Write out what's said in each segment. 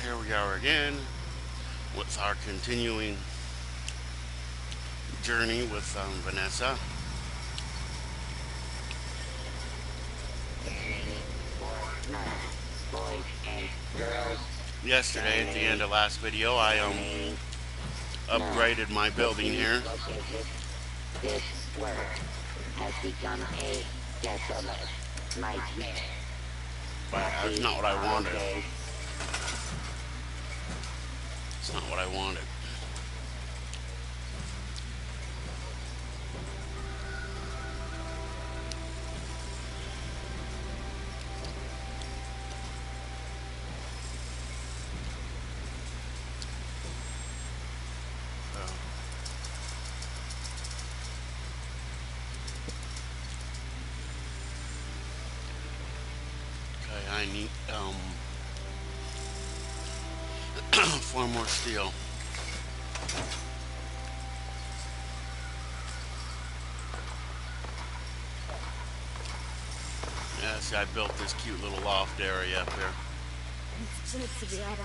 Here we are again with our continuing journey with Vanessa. Yesterday, at the end of last video, I upgraded my building here. This world has become a desolate nightmare. But that's not what I wanted. It's not what I wanted. I need 4 more steel. Yeah, see, I built this cute little loft area up here.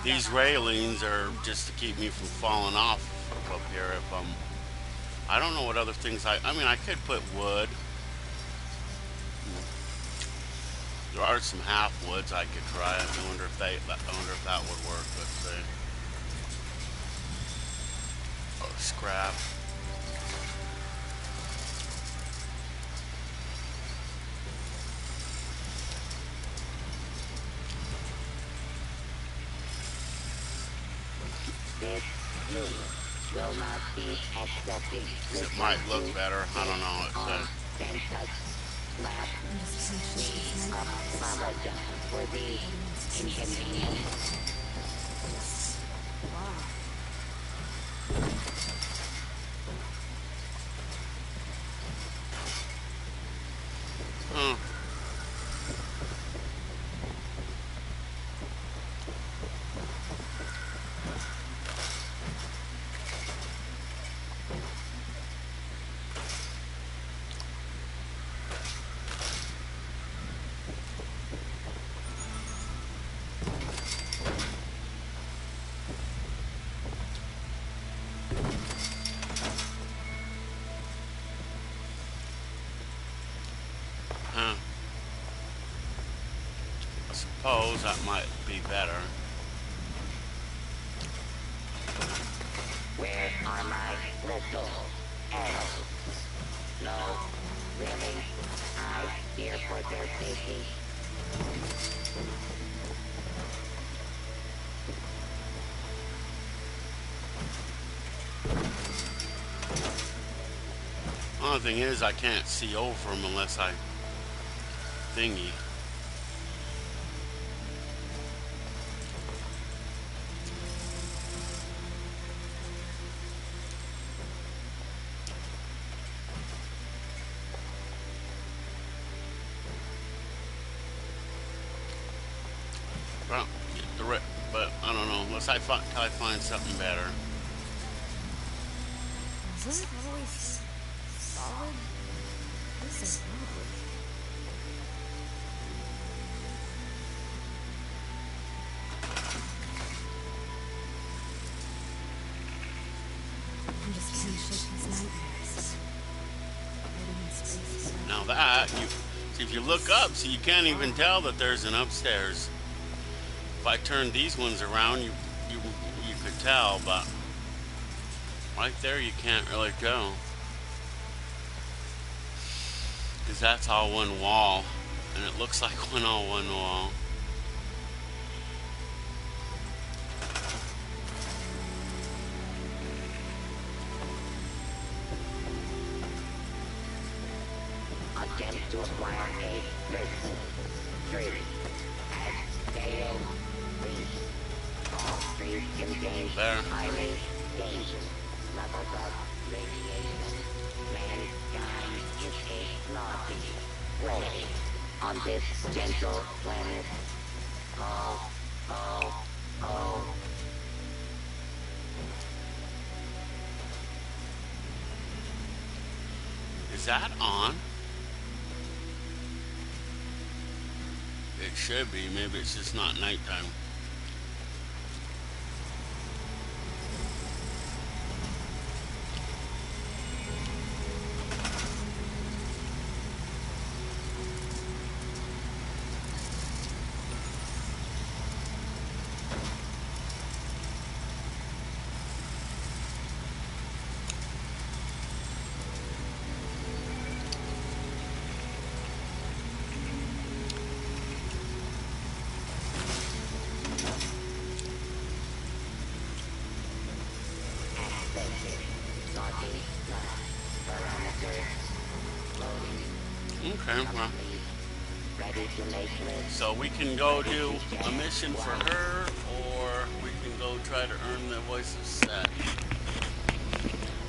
These railings are just to keep me from falling off up here. If I don't know what other things I mean, I could put wood. There are some half woods I could try. I wonder if that would work. Let's see. Oh, scrap. This will not be accepted. It might look better. I don't know. It says. Apologize for the inconvenience. Huh. I suppose that might be better. Where are my little arrows? No, really? I fear for their safety. Only thing is, I can't see over them unless I thingy. Well, but I don't know. Unless I find something better. Is it always solid? This is lovely. I'm just trying to shake these nightmares. Now that see, if you look up, see, you can't even tell that there's an upstairs. If I turn these ones around, you could tell, but right there you can't really tell, because that's all one wall, and it looks like all one wall. Attempt to acquire a person. 3. Has failed. All 3 contain highly dangerous levels of radiation. Mankind is a naughty plague on this gentle planet. Oh, oh, oh. Is that on? It should be. Maybe it's just not nighttime. Okay, well. Ready to make lift. So we can go do a mission for her, or we can go try to earn the voice of Seth.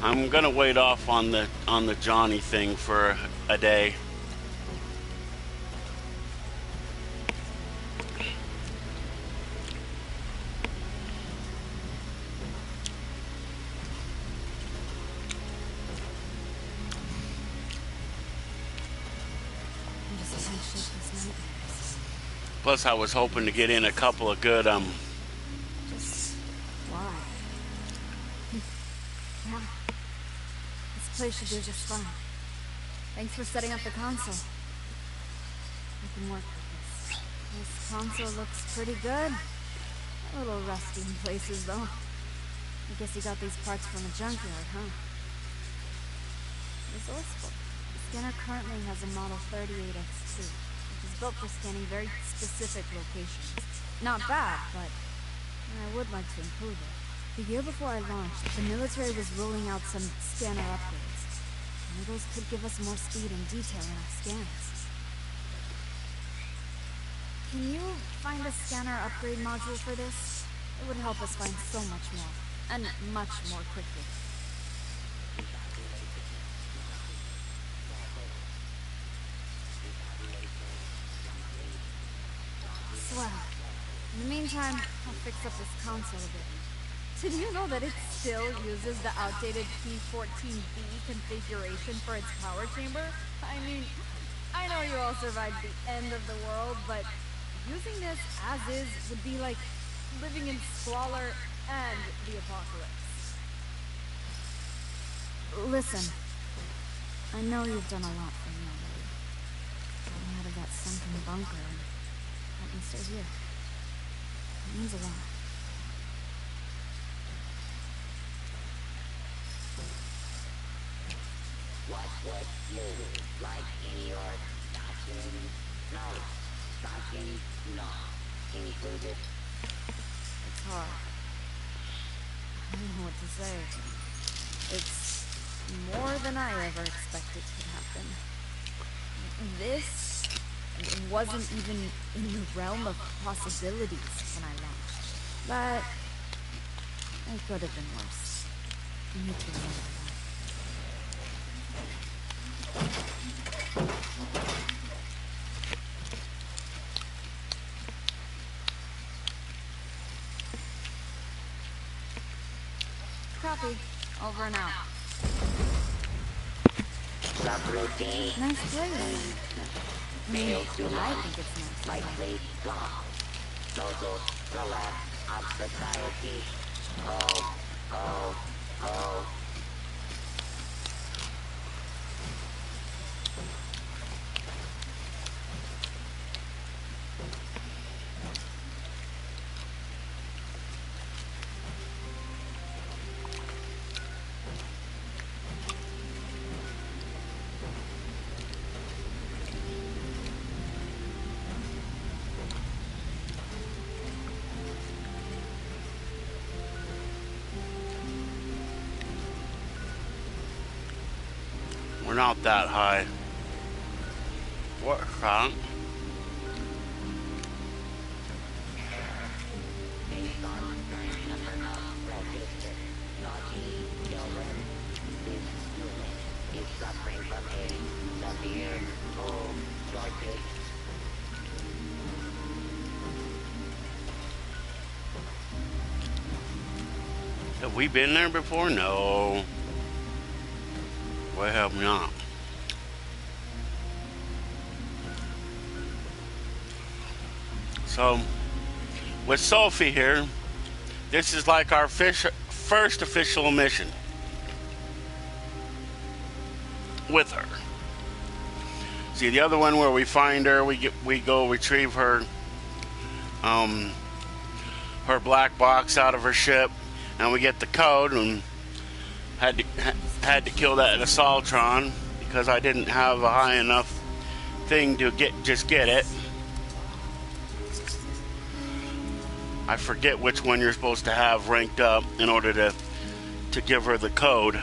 I'm gonna wait off on the Johnny thing for a day. I'm just can't shake these nightmares. Plus, I was hoping to get in a couple of good Just why? Yeah. This place should do just fine. Thanks for setting up the console. I can work with this. This console looks pretty good. A little rusty in places, though. I guess you got these parts from a junkyard, huh? Resourceful. The scanner currently has a model 38X2, which is built for scanning very specific locations. Not bad, but I would like to improve it. The year before I launched, the military was rolling out some scanner upgrades. One of those could give us more speed and detail in our scans. Can you find a scanner upgrade module for this? It would help us find so much more, and much more quickly. Swell. In the meantime, I'll fix up this console a bit. Did you know that it still uses the outdated P14B configuration for its power chamber? I mean, I know you all survived the end of the world, but using this as is would be like living in squalor and the apocalypse. Listen, I know you've done a lot for me already. Got me out of that sunken bunker and helped me stay here. It means a lot. What would you like in your stocking? No. Stocking? No. Included. It's hard. I don't know what to say. It's more than I ever expected could happen. This wasn't even in the realm of possibilities when I launched. But it could have been worse. You need to remember that. Copy. Over and out. Subroutine. Nice play, Vanessa. I mean, I think it's nice. Likely law. Total collapse of society. Oh, oh, oh. We're not that high. What, Frank? Based on current number of registered naughty children, this unit is suffering from a severe food shortage. Have we been there before? No. We have not. So, with Sophie here, this is like our first official mission with her. See, the other one where we find her, we go retrieve her her black box out of her ship, and we get the code, and had to kill that Assaultron because I didn't have a high enough thing to get it. I forget which one you're supposed to have ranked up in order to give her the code.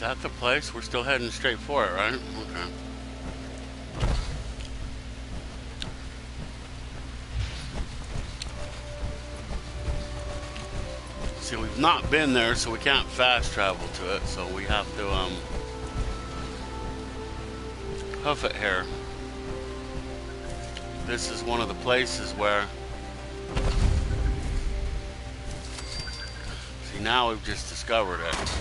that the place? We're still heading straight for it, right? Okay. See, we've not been there, so we can't fast travel to it, so we have to hoof it here. This is one of the places where, see, now we've just discovered it.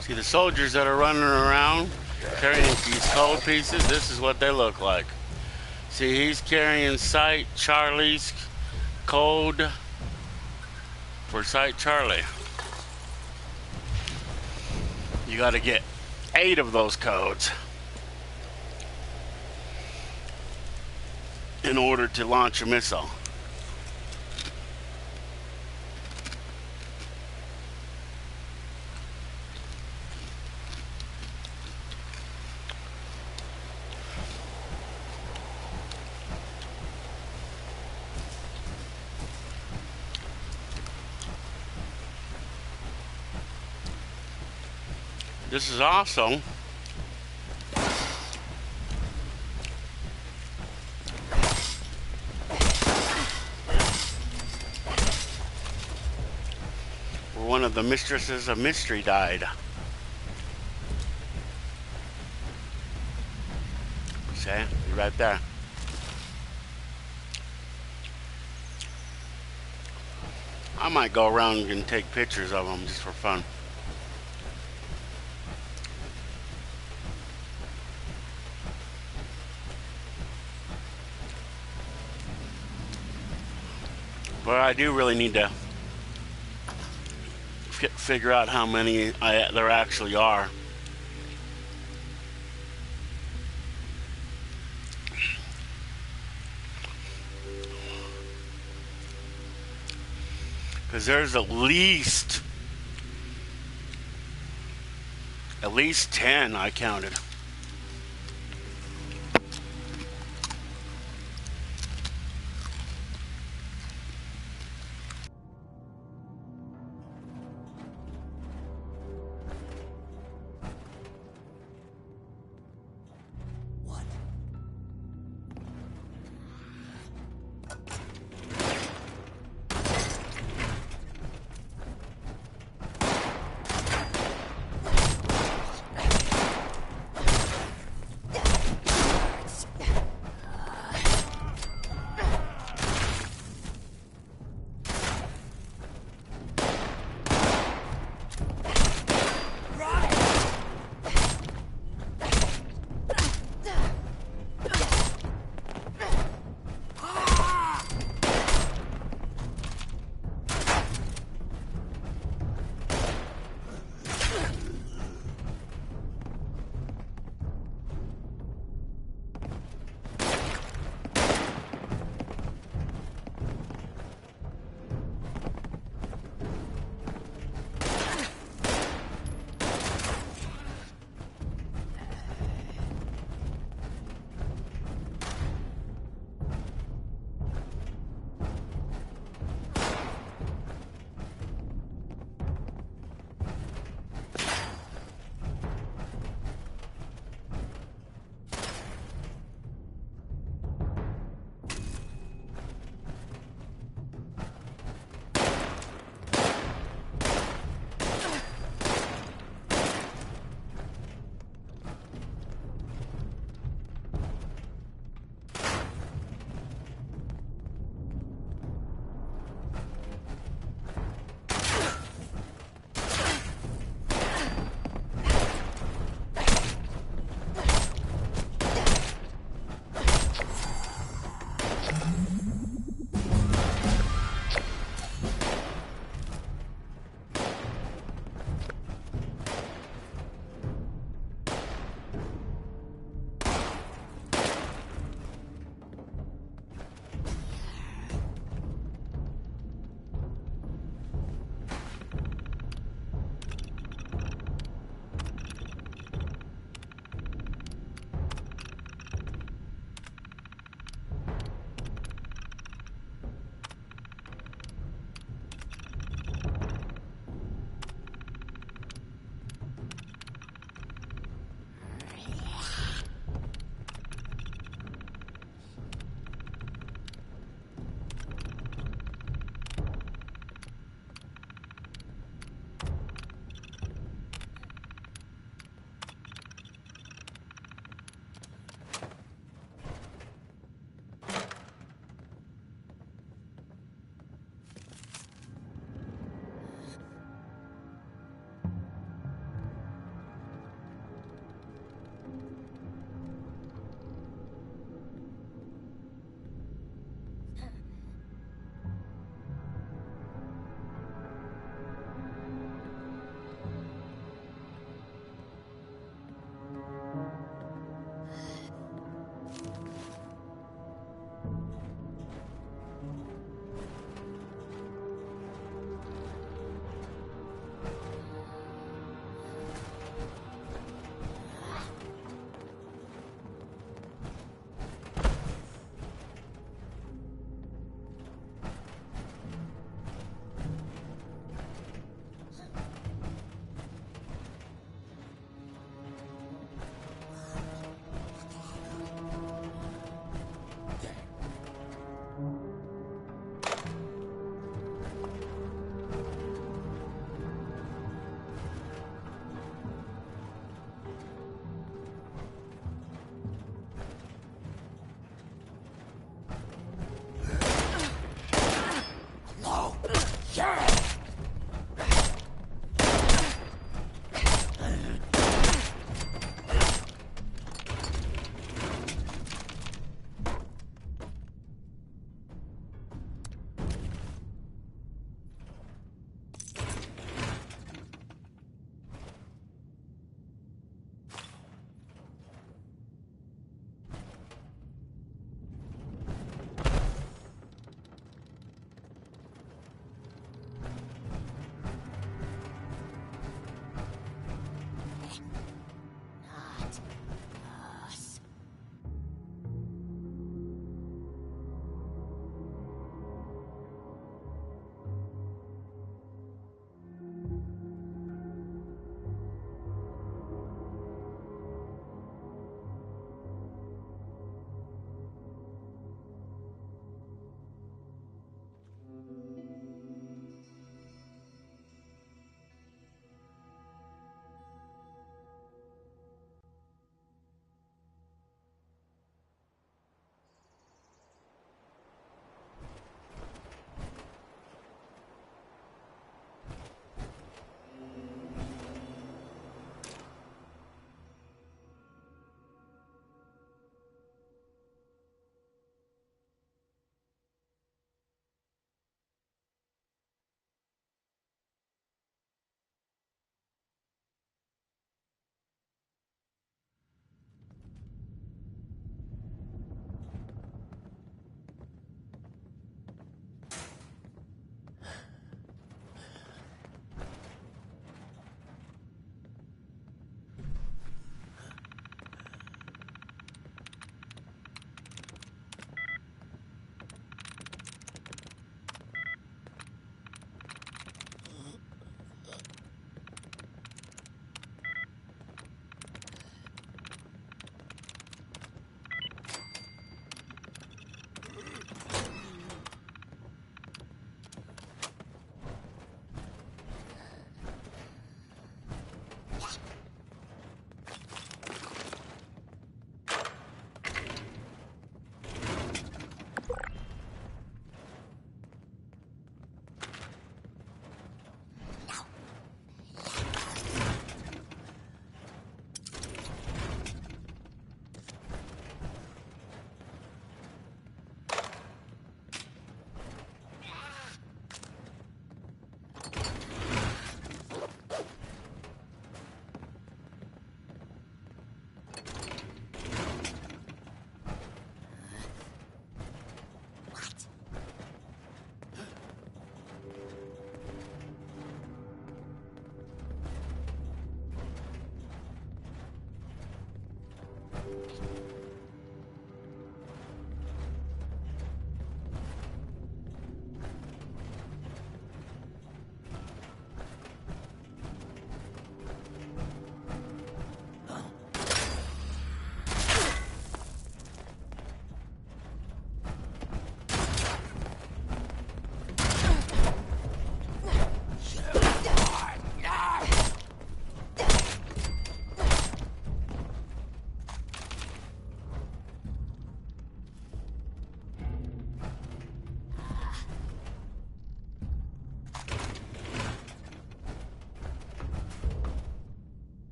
See, the soldiers that are running around carrying these code pieces, this is what they look like. See, he's carrying Site Charlie's code for Site Charlie. You got to get 8 of those codes in order to launch a missile. This is also where one of the mistresses of mystery died. See, right there. I might go around and take pictures of them just for fun. But I do really need to figure out how many there actually are. Because there's at least 10 I counted.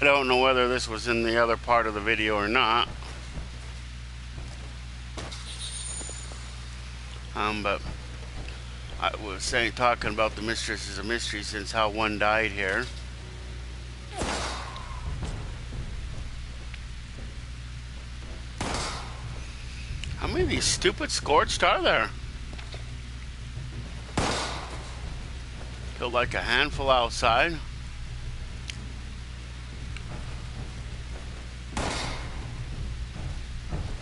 I don't know whether this was in the other part of the video or not. But I was saying, talking about the mistress is a mystery since how one died here. How many of these stupid scorched are there? Killed like a handful outside.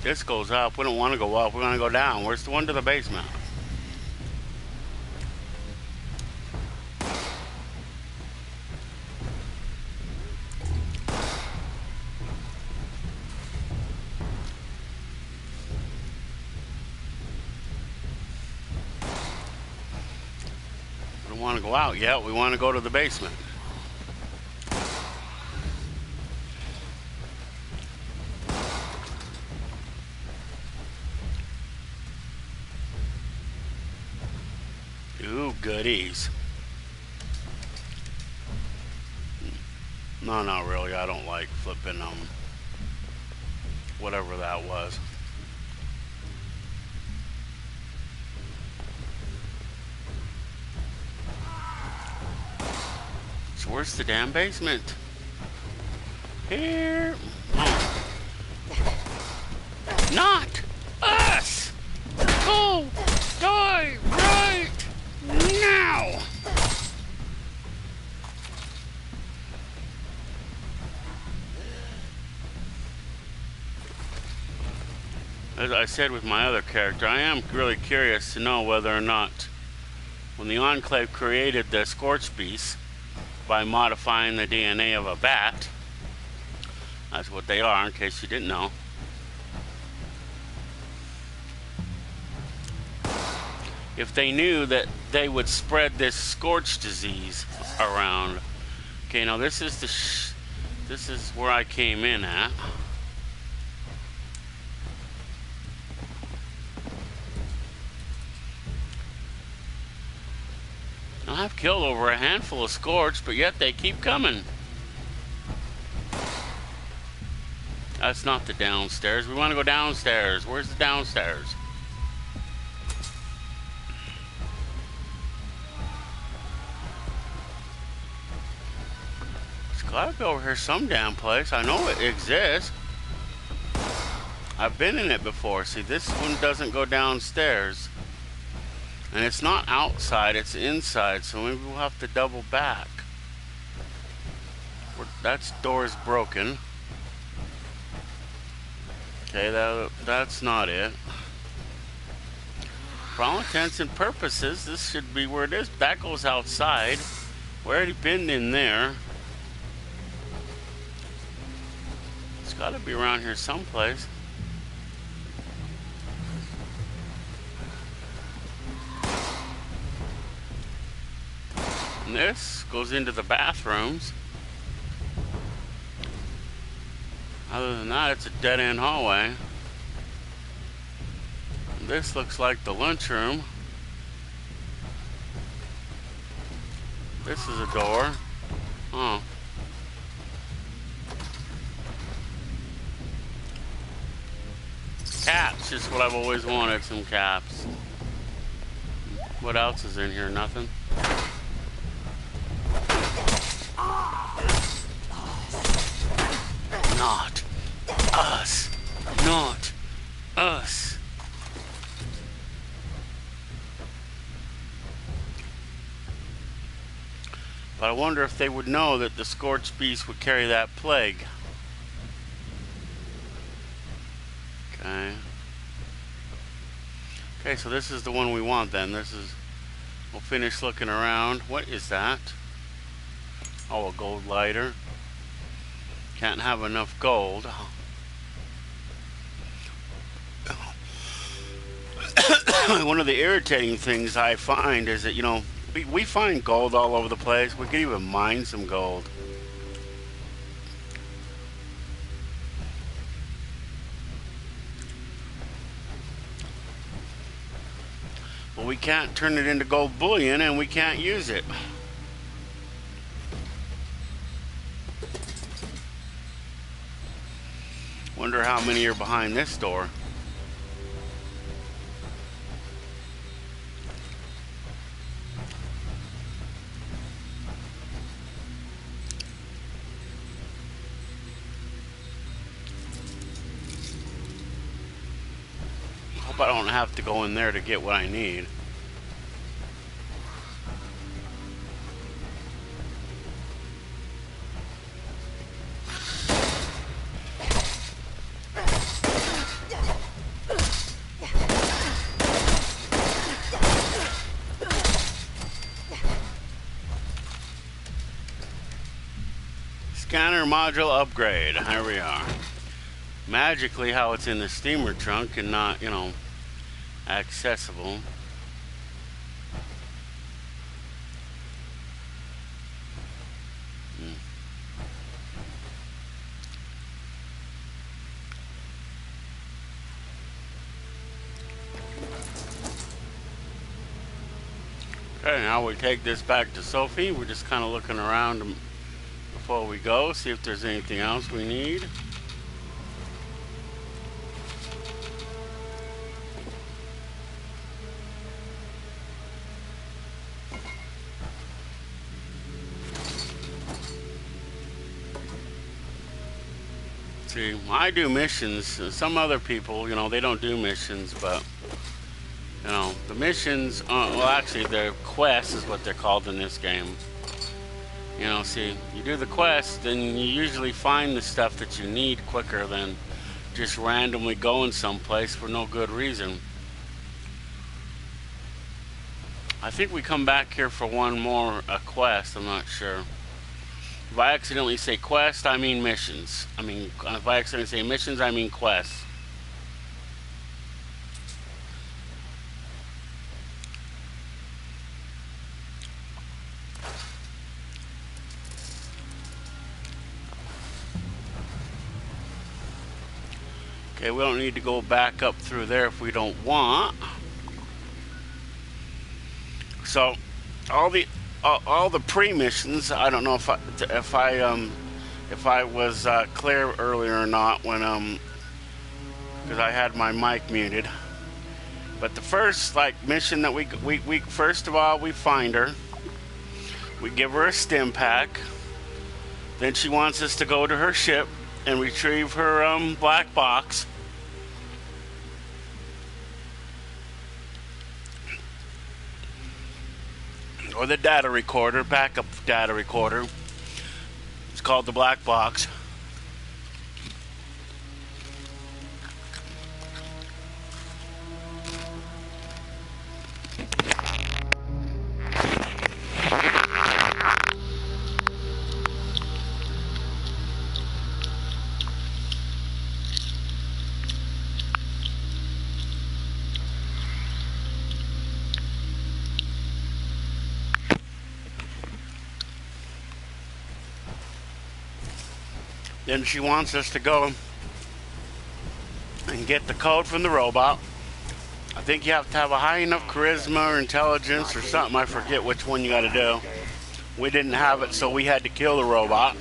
This goes up. We don't want to go up. We're going to go down. Where's the one to the basement? We don't want to go out yet. We want to go to the basement. Ooh, goodies. No, not really. I don't like flipping whatever that was. So where's the damn basement? Here. Oh. Not us. Go. Die right now. As I said with my other character, I am really curious to know whether or not when the Enclave created the Scorch Beasts by modifying the DNA of a bat, that's what they are in case you didn't know, if they knew that they would spread this scorch disease around. Okay, now this is this is where I came in at. Now, I've killed over a handful of scorch, but yet they keep coming. That's not the downstairs. We want to go downstairs. Where's the downstairs? Gotta be over here some damn place. I know it exists. I've been in it before. See, this one doesn't go downstairs. And it's not outside, it's inside. So maybe we'll have to double back. That door's broken. Okay, that's not it. For all intents and purposes, this should be where it is. That goes outside. We already been in there. Gotta be around here someplace. And this goes into the bathrooms. Other than that, it's a dead-end hallway. And this looks like the lunchroom. This is a door. Oh. Caps, just what I've always wanted, some caps. What else is in here? Nothing? Not us. Not us. But I wonder if they would know that the Scorched Beast would carry that plague. Okay, so this is the one we want then. This is, we'll finish looking around. What is that? Oh, a gold lighter. Can't have enough gold. One of the irritating things I find is that, you know, we find gold all over the place. We could even mine some gold. But we can't turn it into gold bullion and we can't use it. Wonder how many are behind this door. Hope I don't have to go in there to get what I need. Scanner module upgrade. Here we are. Magically, how it's in the steamer trunk and not, you know, accessible. Okay, now we take this back to Sophie. We're just kind of looking around before we go, see if there's anything else we need. See, I do missions. Some other people, you know, they don't do missions, but, you know, the missions, well, actually, the quests is what they're called in this game. You know, see, you do the quest, then you usually find the stuff that you need quicker than just randomly going someplace for no good reason. I think we come back here for one more quest, I'm not sure. If I accidentally say quest, I mean missions. I mean, if I accidentally say missions, I mean quests. Okay, we don't need to go back up through there if we don't want. So, all the pre-missions, I don't know if I was clear earlier or not when because I had my mic muted. But the first mission that we first of all, we find her. We give her a stim pack. Then she wants us to go to her ship and retrieve her black box. Or the data recorder, backup data recorder. It's called the black box. Then she wants us to go and get the code from the robot. I think you have to have a high enough charisma or intelligence or something. I forget which one you got to do. We didn't have it, so we had to kill the robot.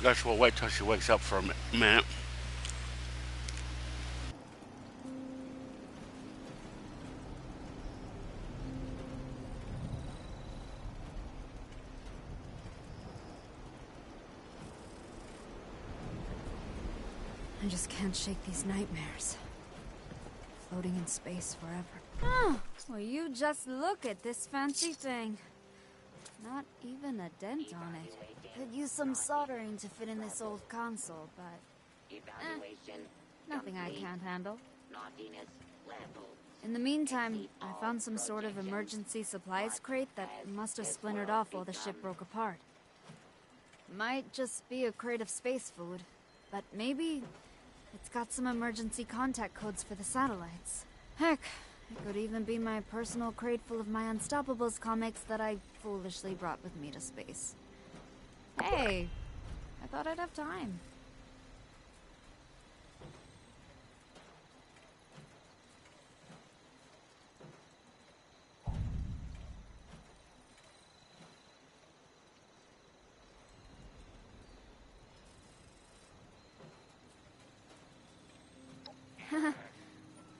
Guess we'll wait till she wakes up for a minute. I just can't shake these nightmares. floating in space forever. Oh, well, you just look at this fancy thing. Not even a dent on it. Could use some soldering to fit in this old console, but nothing I can't handle. In the meantime, I found some sort of emergency supplies crate that must have splintered off while the ship broke apart. Might just be a crate of space food, but maybe it's got some emergency contact codes for the satellites. Heck, it could even be my personal crate full of my Unstoppables comics that I foolishly brought with me to space. Hey, I thought I'd have time.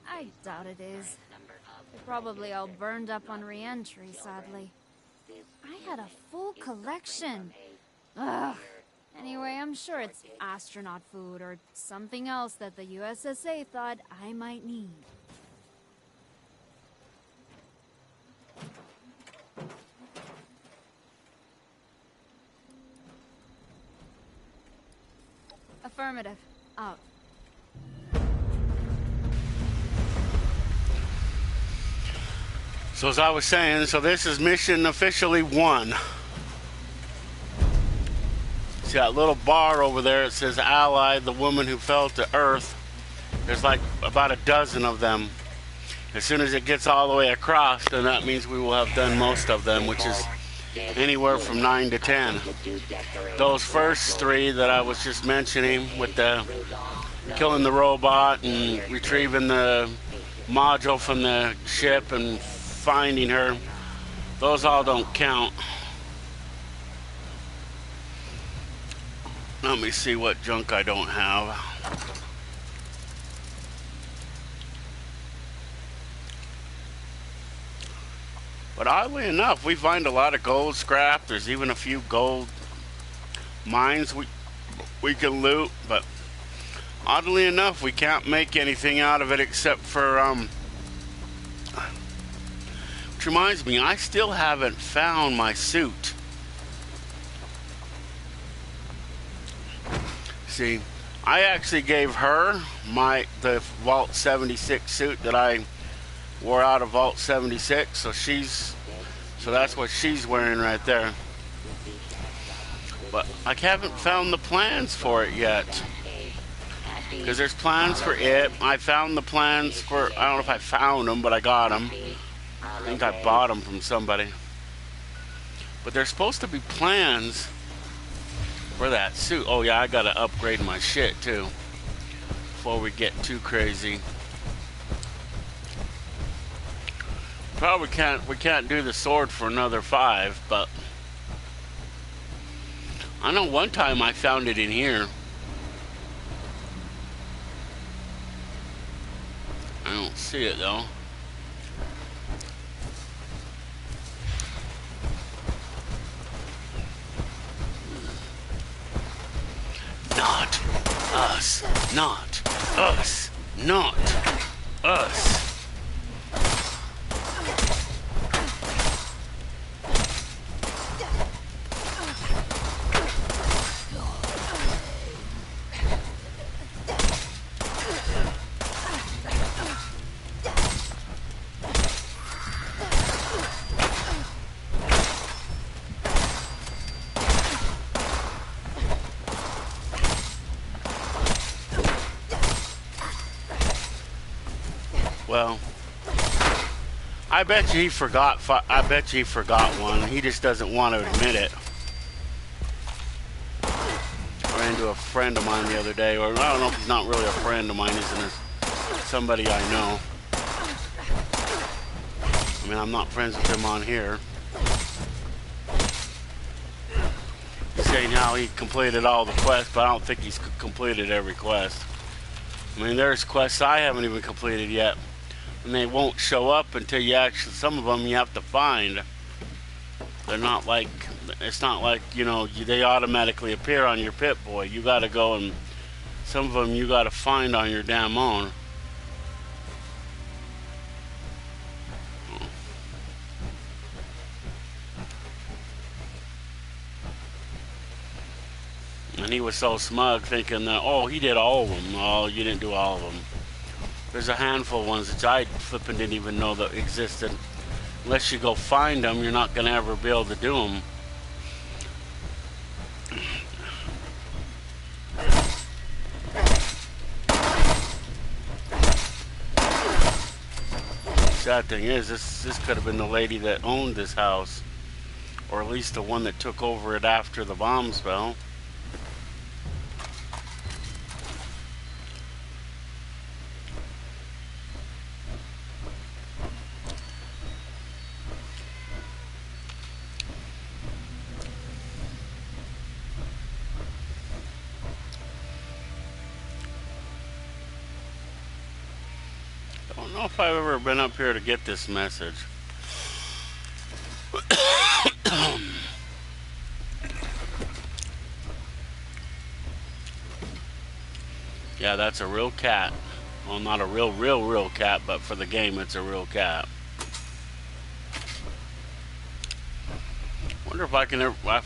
I doubt it is. They're probably all burned up on re-entry, sadly. I had a full collection. Ugh. Anyway, I'm sure it's astronaut food or something else that the USSA thought I might need. Affirmative. Out. So as I was saying, so this is mission officially 1. See that little bar over there, it says Allied, the woman who fell to Earth. There's like about a dozen of them. As soon as it gets all the way across, then that means we will have done most of them, which is anywhere from 9 to 10. Those first 3 that I was just mentioning, with the killing the robot and retrieving the module from the ship and finding her, those all don't count. Let me see what junk I don't have. But oddly enough, we find a lot of gold scrap. There's even a few gold mines we can loot, but oddly enough, we can't make anything out of it except for which reminds me, I still haven't found my suit. See, I actually gave her the Vault 76 suit that I wore out of Vault 76, so that's what she's wearing right there. But I haven't found the plans for it yet. Because there's plans for it. I found the plans for, I don't know if I found them, but I got them. I think I bought them from somebody. But there's supposed to be plans for that suit. Oh yeah, I gotta upgrade my shit too before we get too crazy. Probably we can't do the sword for another 5, but I know one time I found it in here. I don't see it though. Not us, not us, not us. Well, I bet you he forgot. I bet you he forgot one. He just doesn't want to admit it. I ran into a friend of mine the other day, or I don't know if he's not really a friend of mine. He's somebody I know. I mean, I'm not friends with him on here. He's saying how he completed all the quests, but I don't think he's completed every quest. I mean, there's quests I haven't even completed yet. And they won't show up until you actually, some of them you have to find. They're not like, it's not like, you know, they automatically appear on your Pip-Boy. You gotta go and, some of them you gotta find on your damn own. was so smug, thinking that, oh, he did all of them. Oh, you didn't do all of them. There's a handful of ones that I flipping didn't even know that existed. Unless you go find them, you're not going to ever be able to do them. Sad thing is, this could have been the lady that owned this house, or at least the one that took over it after the bombs fell. I don't know if I've ever been up here to get this message. Yeah, that's a real cat. Well, not a real cat, but for the game, it's a real cat. Wonder if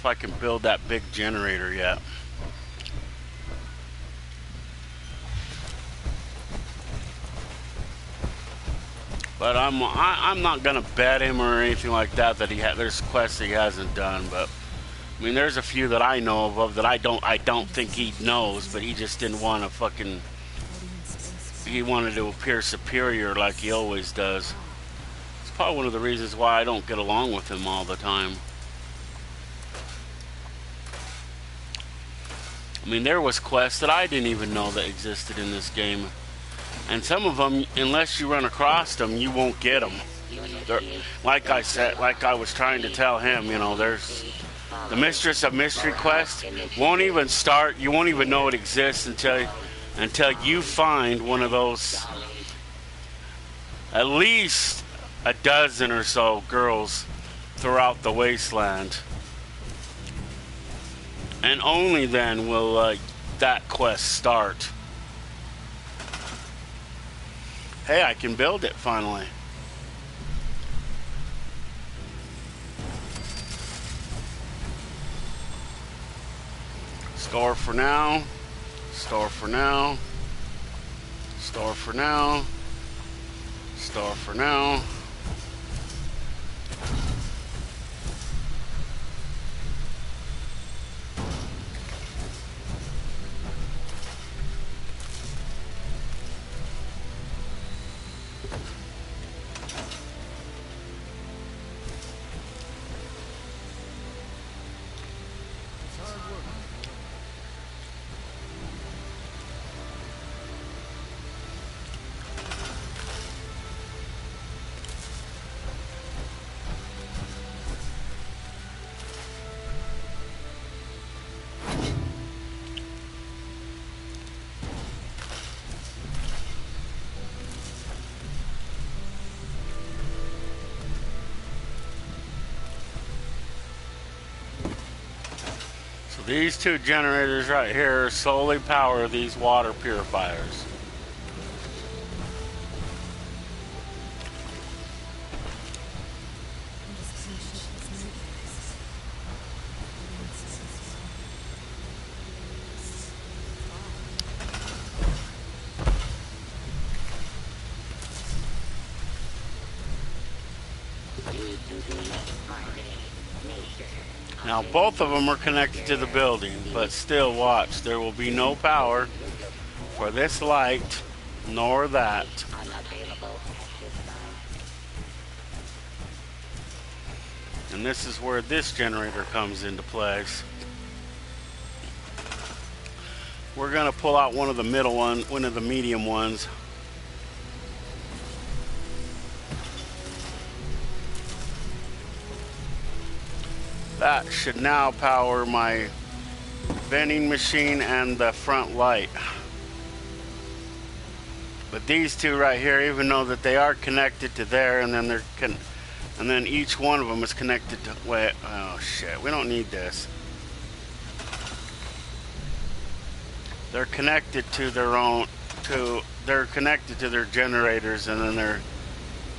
I can build that big generator yet. But I'm not gonna bet him or anything like that there's quests he hasn't done. But I mean, there's a few that I know of that I don't think he knows, but he just didn't want to fucking. He wanted to appear superior like he always does. It's probably one of the reasons why I don't get along with him all the time. I mean, there was quests that I didn't even know that existed in this game. And some of them, unless you run across them, you won't get them. Like I said, like I was trying to tell him, you know, there's the Mistress of Mystery quest won't even start. You won't even know it exists until you find one of those, at least a dozen or so girls throughout the wasteland. And only then will that quest start. Hey, I can build it finally. Store for now. Store for now. Store for now. Store for now. These two generators right here solely power these water purifiers. Now both of them are connected to the building, but still watch, there will be no power for this light nor that. And this is where this generator comes into place. We're gonna pull out one of the middle ones, one of the medium ones. That should now power my vending machine and the front light. But these two right here, even though that they are connected to there, and then each one of them is connected to, wait, oh shit, we don't need this. They're connected to their own, they're connected to their generators, and then they're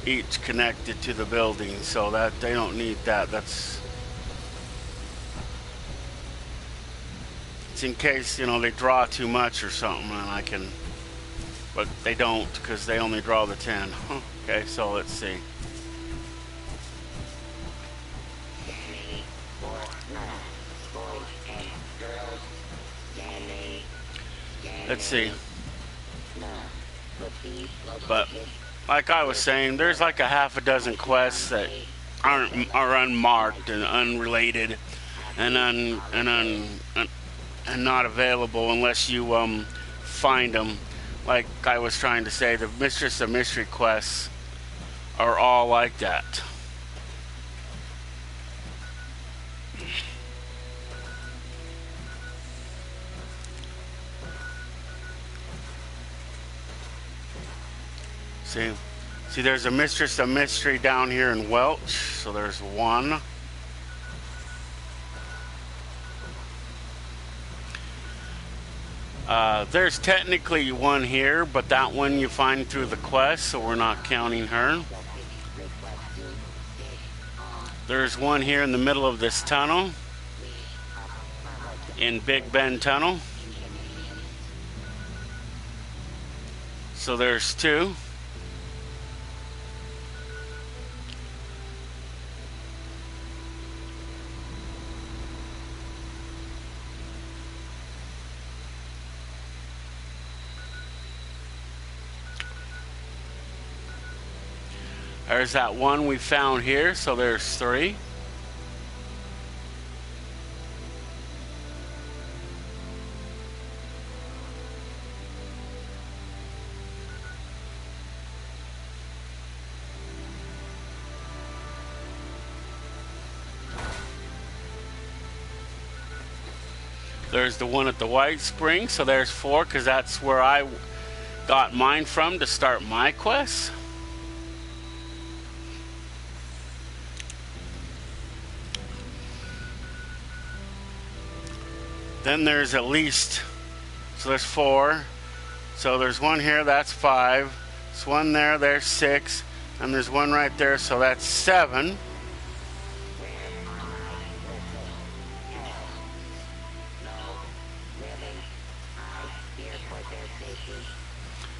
each connected to the building, so that they don't need that. That's it's in case, you know, they draw too much or something, and I can, but they don't because they only draw the 10. Okay, so let's see. Let's see. But like I was saying, there's like a half a dozen quests that are unmarked and unrelated and not available unless you find them. Like I was trying to say, the Mistress of Mystery quests are all like that. See, there's a Mistress of Mystery down here in Welch, so there's one. There's technically one here, but that one you find through the quest, so we're not counting her. There's one here in the middle of this tunnel, in Big Bend Tunnel. So there's two. There's that one we found here, so there's three. There's the one at the White Spring, so there's four, because that's where I got mine from to start my quest. Then there's at least, so there's four. So there's one here, that's five. There's one there, there's six. And there's one right there, so that's seven.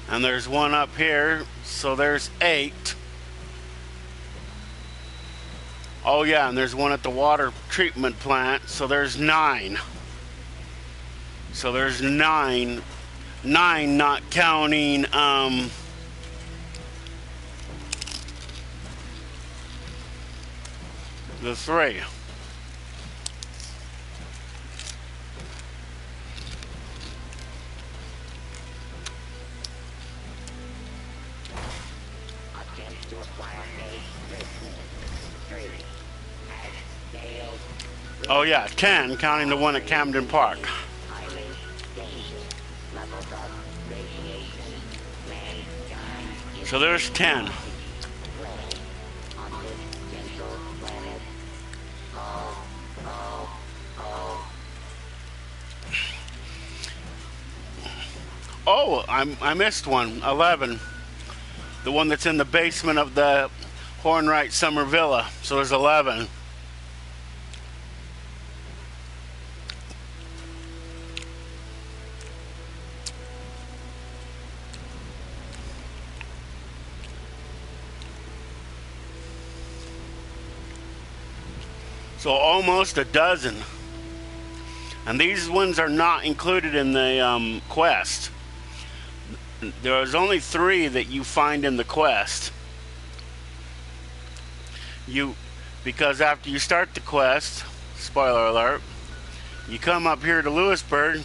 And there's one up here, so there's eight. Oh yeah, and there's one at the water treatment plant, so there's nine. So there's nine, not counting the three. Oh yeah, 10, counting the one at Camden Park. So there's 10. Oh, I missed one. 11. The one that's in the basement of the Hornwright Summer Villa. So there's 11. So almost a dozen. And these ones are not included in the quest. There's only 3 that you find in the quest. Because after you start the quest, spoiler alert, you come up here to Lewisburg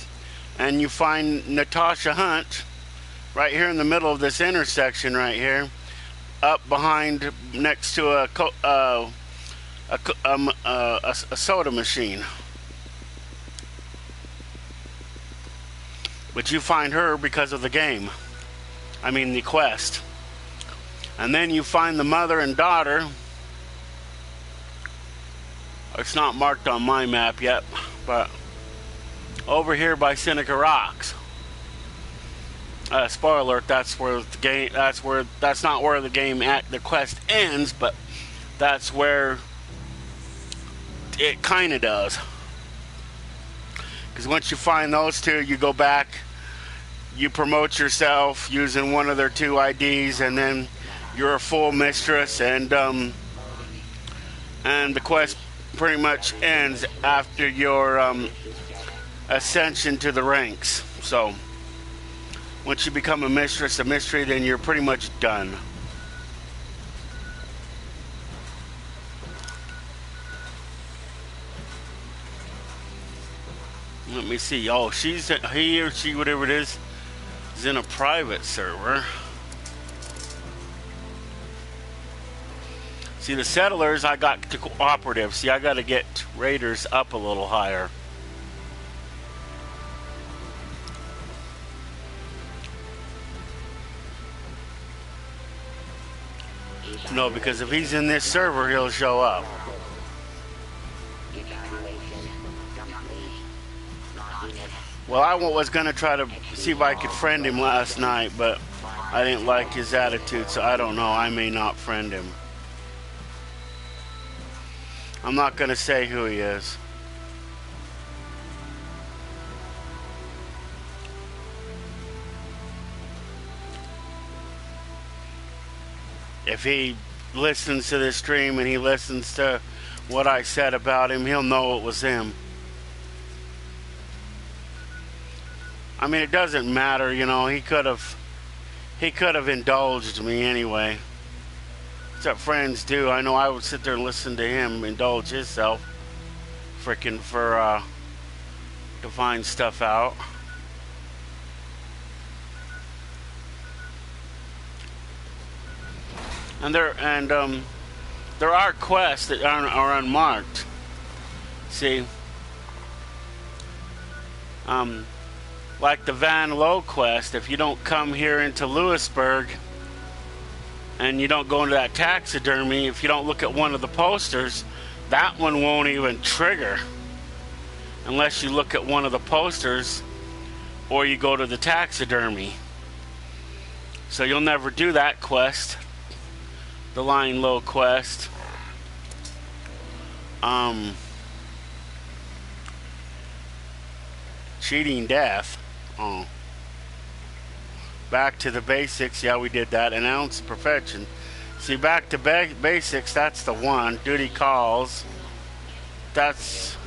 and you find Natasha Hunt right here in the middle of this intersection right here, up behind next to a soda machine. But you find her because of the game. I mean the quest. And then you find the mother and daughter. It's not marked on my map yet, but over here by Seneca Rocks. Spoiler alert, that's where the game, that's not where the game the quest ends, but that's where it kind of does. Because once you find those two, you go back, you promote yourself using one of their two IDs, and then you're a full mistress, and the quest pretty much ends after your ascension to the ranks. So once you become a mistress, a mystery, then you're pretty much done. Let me see. Oh, he or she, whatever it is in a private server. See, the settlers, I got to cooperative. See, I got to get raiders up a little higher. No, because if he's in this server, he'll show up. Well, I was going to try to see if I could friend him last night, but I didn't like his attitude, so I don't know. I may not friend him. I'm not going to say who he is. If he listens to this stream and he listens to what I said about him, he'll know it was him. I mean, it doesn't matter, you know. He could have indulged me anyway. That's what friends do. I know I would sit there and listen to him indulge himself, freaking for to find stuff out. And there are quests that are unmarked. See, like the Van Low quest, if you don't come here into Lewisburg and you don't go into that taxidermy, if you don't look at one of the posters, that one won't even trigger unless you look at one of the posters or you go to the taxidermy. So you'll never do that quest, the Lying Low quest. Cheating death. Oh. Back to the basics. Yeah, we did that. An ounce of perfection. See, back to basics. That's the one. Duty calls. That's.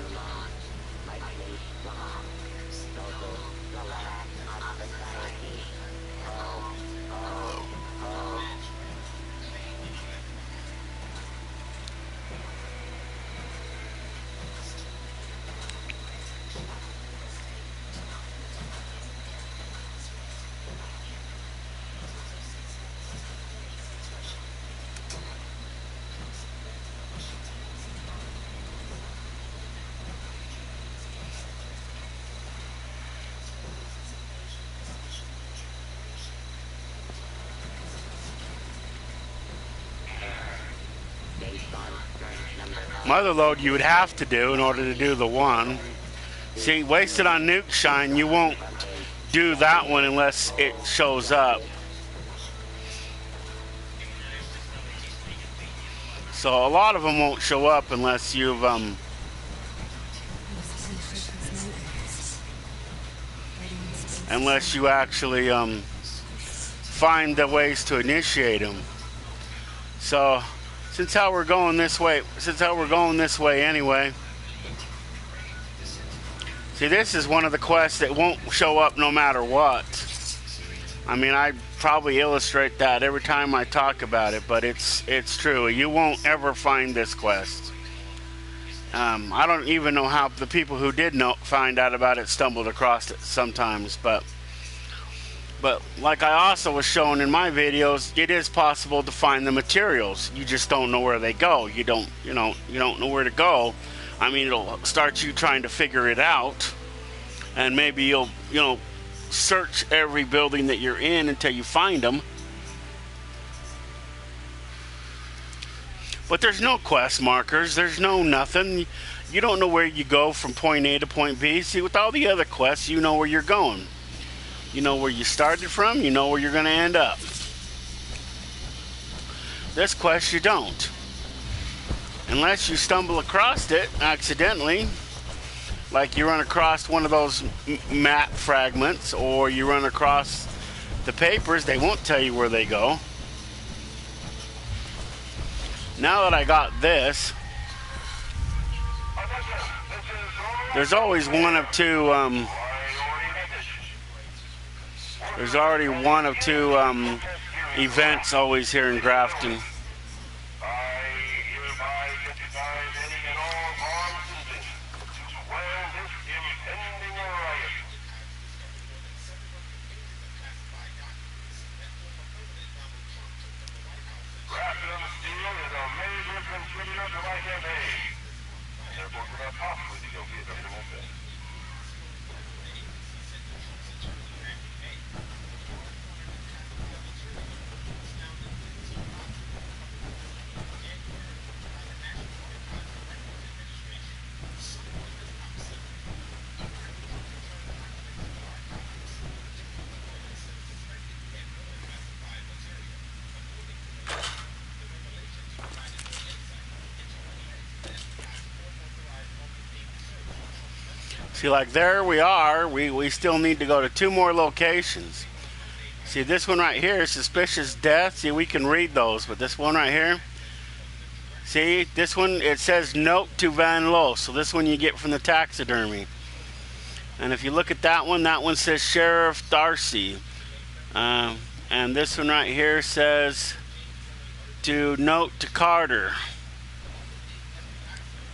Mother load you would have to do in order to do the one. See, wasted on nuke shine, you won't do that one unless it shows up. So a lot of them won't show up unless you've unless you actually find the ways to initiate them. So since how we're going this way anyway. See, this is one of the quests that won't show up no matter what. I mean, I probably illustrate that every time I talk about it, but it's true. You won't ever find this quest. I don't even know how the people who did find out about it stumbled across it sometimes, but like I also was showing in my videos, it is possible to find the materials. You just don't know where they go. You don't know where to go. I mean, it'll start you trying to figure it out, and maybe you'll search every building that you're in until you find them. But there's no quest markers. There's no nothing. You don't know where you go from point A to point B. See, with all the other quests, you know where you're going. You know where you started from. You know where you're going to end up. This quest, you don't. Unless you stumble across it accidentally. like you run across one of those map fragments, or you run across the papers, they won't tell you where they go. Now that I got this, there's always one of two, there's already one of two events always here in Grafton. See, like there we are. We still need to go to two more locations. See, this one right here, suspicious death. See, we can read those, but this one right here, see, this one, it says note to Van Lowe. So this one you get from the taxidermy. And if you look at that one says Sheriff Darcy. And this one right here says to note to Carter.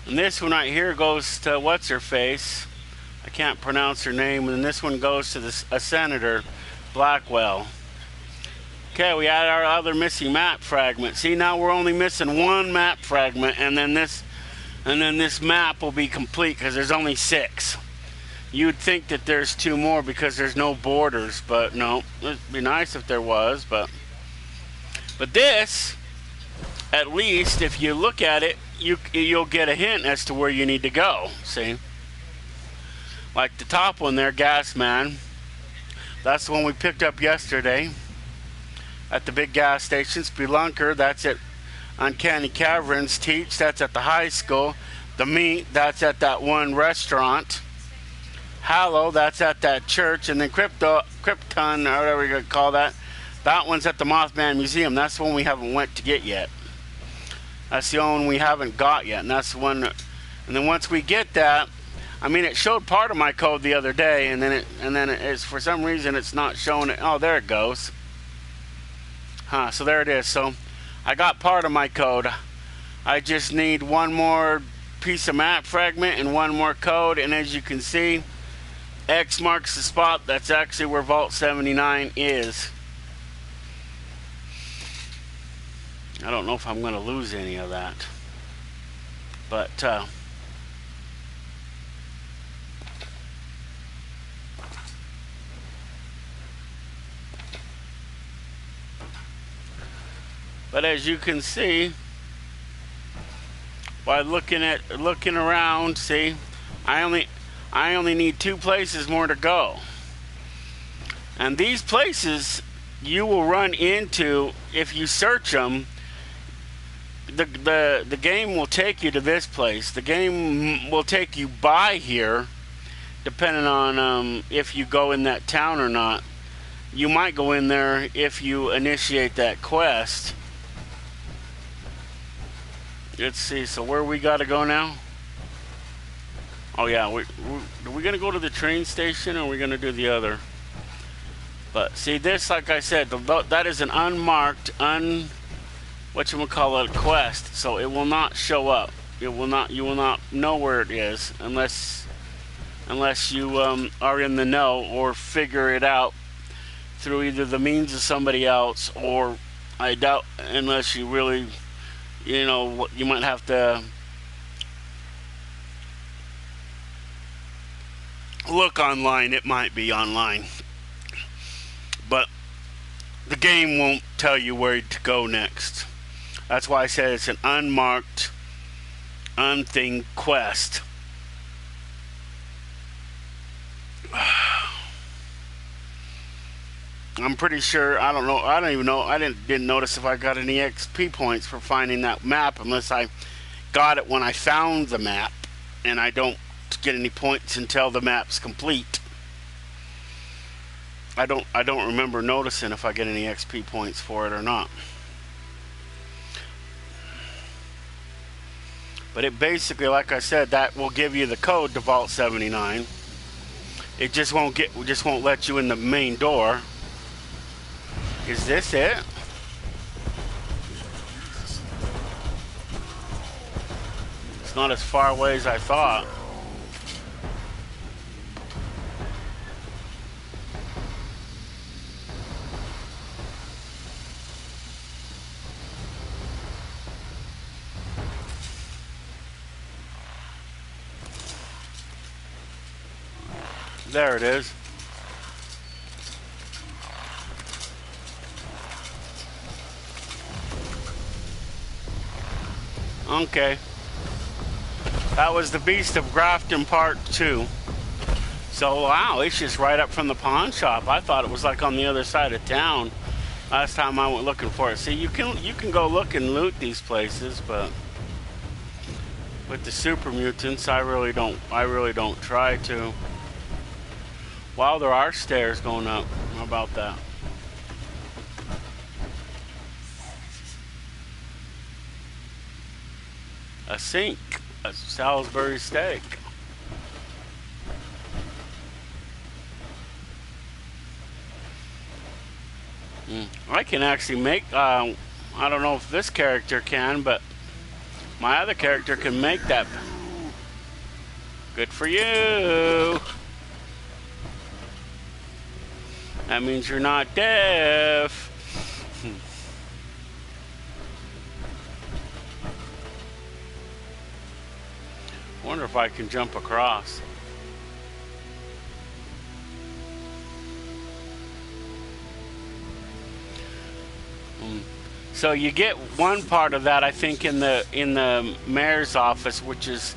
And this one right here goes to what's her face. I can't pronounce her name. And this one goes to a senator, Blackwell. Okay, we had our other missing map fragment. See, now we're only missing one map fragment, and then this map will be complete because there's only 6. You'd think that there's 2 more because there's no borders, but no. It'd be nice if there was, but this, at least, if you look at it, you'll get a hint as to where you need to go. See, like the top one there, Gas Man. That's the one we picked up yesterday at the big gas station. Spelunker, that's at Uncanny Caverns. Teach, that's at the high school. The Meat, that's at that one restaurant. Hallow, that's at that church. And then Krypton, or whatever you're going to call that, that one's at the Mothman Museum. That's the one we haven't went to get yet. That's the only one we haven't got yet. And that's the one. And then once we get that, I mean, it showed part of my code the other day, and then it's for some reason it's not showing it. Oh, there it goes. So there it is. So I got part of my code. I just need one more piece of map fragment and one more code, and as you can see, X marks the spot. That's actually where Vault 79 is. I don't know if I'm going to lose any of that, but as you can see, by looking around, see, I only need 2 places more to go. And these places you will run into if you search them. The game will take you to this place. The game will take you by here, depending on if you go in that town or not. You might go in there if you initiate that quest. Let's see, so where we gotta go now? Oh yeah, are we gonna go to the train station, or are we gonna do the other? But see, this, like I said, that is an unmarked, whatchamacallit quest, so it will not show up. You will not know where it is unless you are in the know or figure it out through either the means of somebody else, or I doubt, unless you really, you might have to look online. It might be online, but the game won't tell you where to go next. That's why I said it's an unmarked, unthing quest. I'm pretty sure, I don't even know, I didn't notice if I got any XP points for finding that map, unless I got it when I found the map, and I don't get any points until the map's complete. I don't remember noticing if I get any XP points for it or not. But it basically, like I said, that will give you the code to Vault 79. It just won't let you in the main door. Is this it? It's not as far away as I thought. There it is. Okay. That was the Beast of Grafton Part 2. So, wow, it's just right up from the pawn shop. I thought it was like on the other side of town last time I went looking for it. See, you can go look and loot these places, but with the super mutants, I really don't try to. Wow, there are stairs going up. How about that? A sink, a Salisbury steak. I can actually make, I don't know if this character can, but my other character can make that. Good for you. That means you're not deaf. Wonder if I can jump across. So you get one part of that, I think, in the mayor's office, which is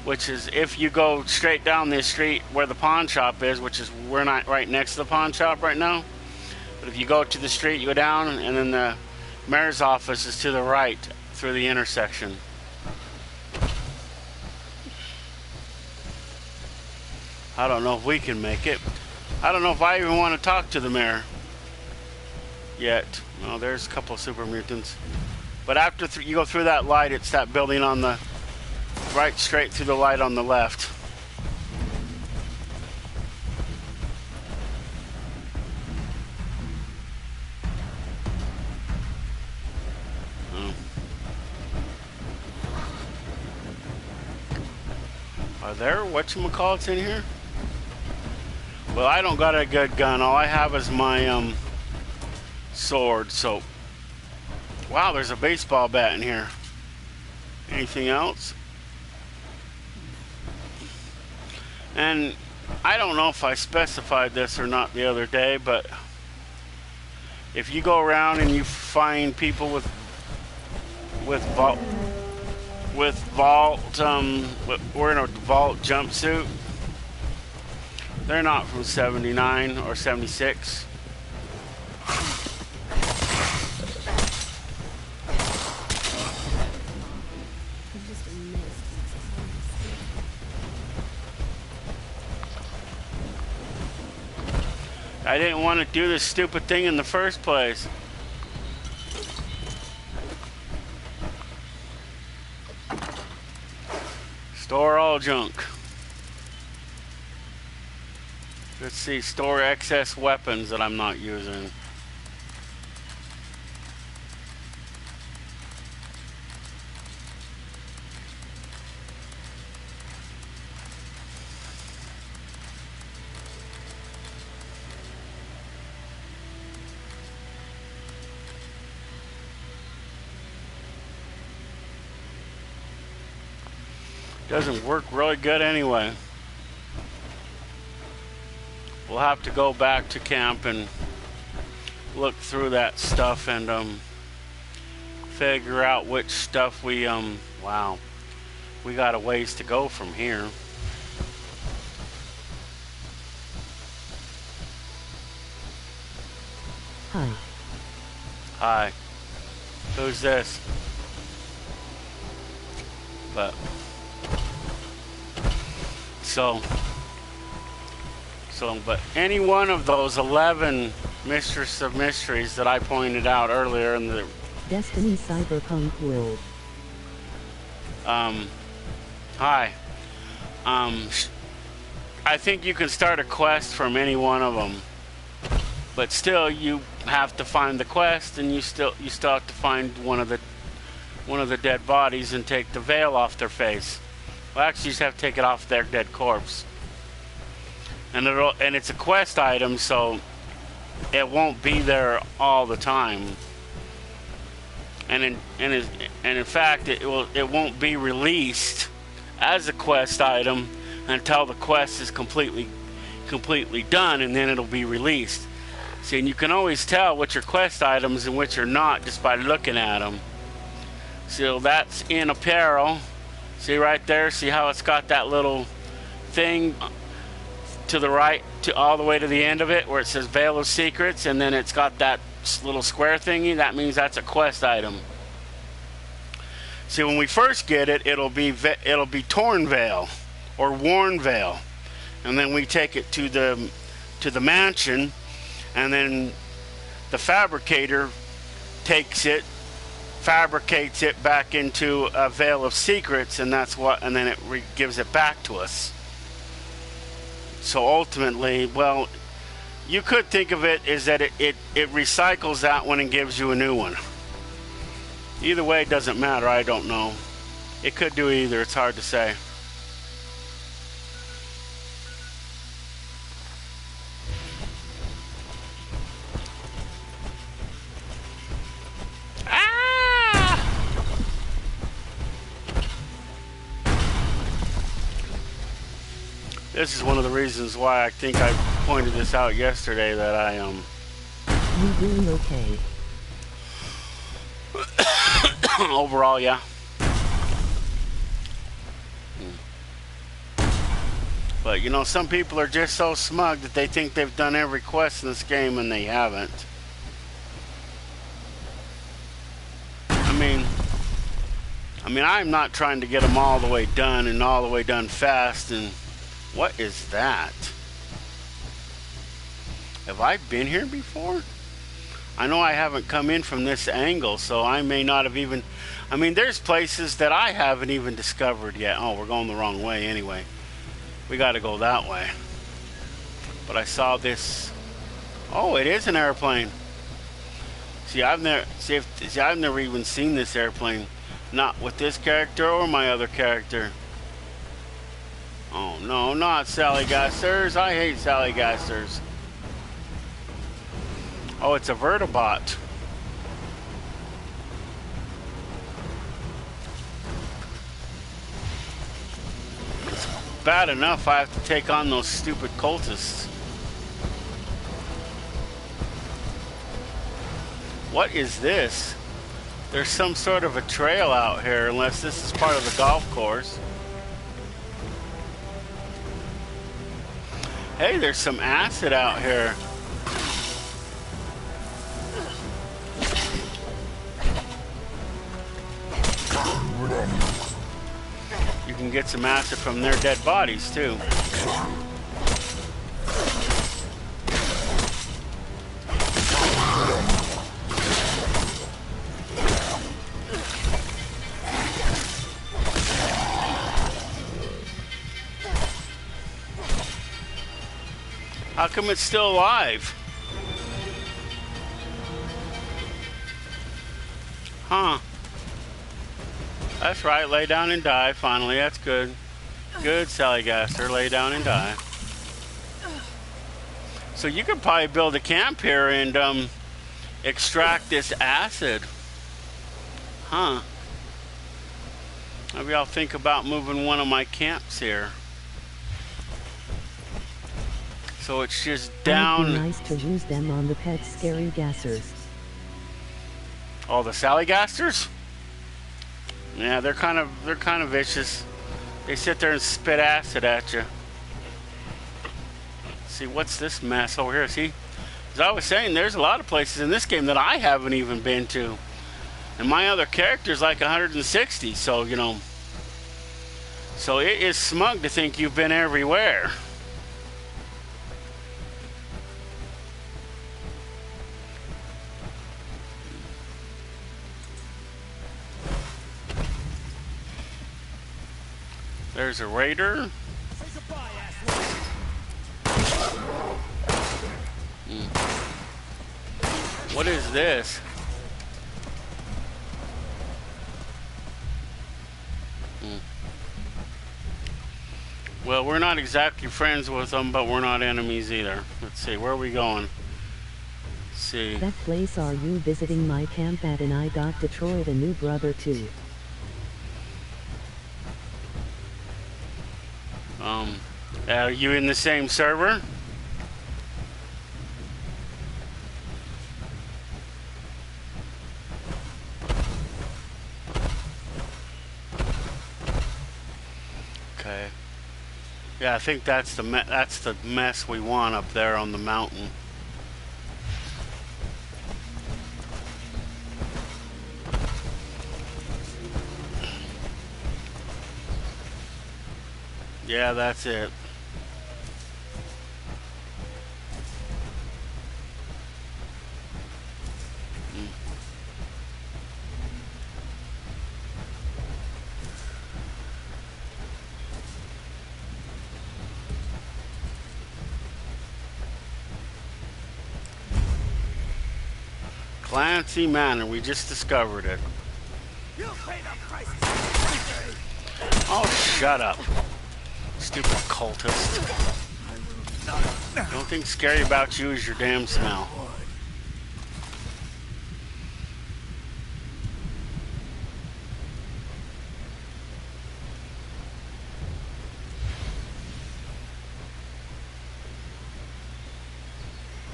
if you go straight down this street where the pawn shop is, which is we're not right next to the pawn shop right now. But if you go to the street, you go down, and then the mayor's office is to the right through the intersection. I don't know if we can make it. I don't know if I even want to talk to the mayor yet. Oh, there's a couple of super mutants. But after you go through that light, it's that building on the right, straight through the light on the left. Oh. Are there whatchamacallits in here? Well, I don't got a good gun. All I have is my sword. So, wow, there's a baseball bat in here. Anything else? And I don't know if I specified this or not the other day, but if you go around and you find people with vault wearing a vault jumpsuit, they're not from 79 or 76. I didn't want to do this stupid thing in the first place. Store all junk. Let's see, store excess weapons that I'm not using. Doesn't work really good anyway. We'll have to go back to camp and look through that stuff and figure out which stuff we wow, we got a ways to go from here. Hi. Hi. Who's this? So, but any one of those 11 Mistress of Mysteries that I pointed out earlier in the Destiny Cyberpunk World. Hi. I think you can start a quest from any one of them, but still you have to find the quest, and you still have to find one of the dead bodies and take the veil off their face. Well, actually, you just have to take it off their dead corpse, and it's a quest item, so it won't be there all the time. And in fact, it won't be released as a quest item until the quest is completely done, and then it'll be released. See, and you can always tell which are quest items and which are not just by looking at them. So that's in apparel. See right there? See how it's got that little thing to the right, to all the way to the end of it, where it says Veil of Secrets, and then it's got that little square thingy? That means that's a quest item. See, when we first get it, it'll be torn veil or worn veil, and then we take it to the mansion, and then the fabricator takes it, fabricates it back into a Veil of Secrets, and then it gives it back to us. So ultimately, well, you could think of it as that it recycles that one and gives you a new one. Either way, it doesn't matter. I don't know. It could do either. It's hard to say. This is one of the reasons why I think I pointed this out yesterday, that I You doing okay? overall, yeah. But you know, some people are just so smug that they think they've done every quest in this game, and they haven't. I mean, I'm not trying to get them all the way done and all the way done fast. And what is that? Have I been here before? I know I haven't come in from this angle, so I may not have even... I mean, there's places that I haven't even discovered yet. Oh, we're going the wrong way anyway. We got to go that way. But I saw this... Oh, it is an airplane. See, I've never even seen this airplane. Not with this character or my other character. Oh, no, not Sally Gasters. I hate Sally Gasters. Oh, it's a Vertibot. It's bad enough I have to take on those stupid cultists. What is this? There's some sort of a trail out here, unless this is part of the golf course. Hey, there's some acid out here. You can get some acid from their dead bodies, too. How come it's still alive? Huh. That's right, lay down and die, finally, that's good. Good, Sally Gaster, lay down and die. So you could probably build a camp here and extract this acid. Huh. Maybe I'll think about moving one of my camps here. So it's just down. It'd be nice to use them on the pet scary gassers. Oh, the Sally Gasters? Yeah, they're kind of vicious. They sit there and spit acid at you. See, what's this mess over here? See, as I was saying, there's a lot of places in this game that I haven't even been to, and my other character's like 160. So you know, So it is smug to think you've been everywhere. There's a raider. What is this? Well, we're not exactly friends with them, but we're not enemies either. Let's see, where are we going? Let's see. That place are you visiting my camp at, and I got Detroit a new brother too. Are you in the same server? Okay. Yeah, I think that's the mess we want up there on the mountain. Yeah, that's it. Clancy Manor, we just discovered it. Oh, shut up. Stupid cultist. The only thing scary about you is your damn smell.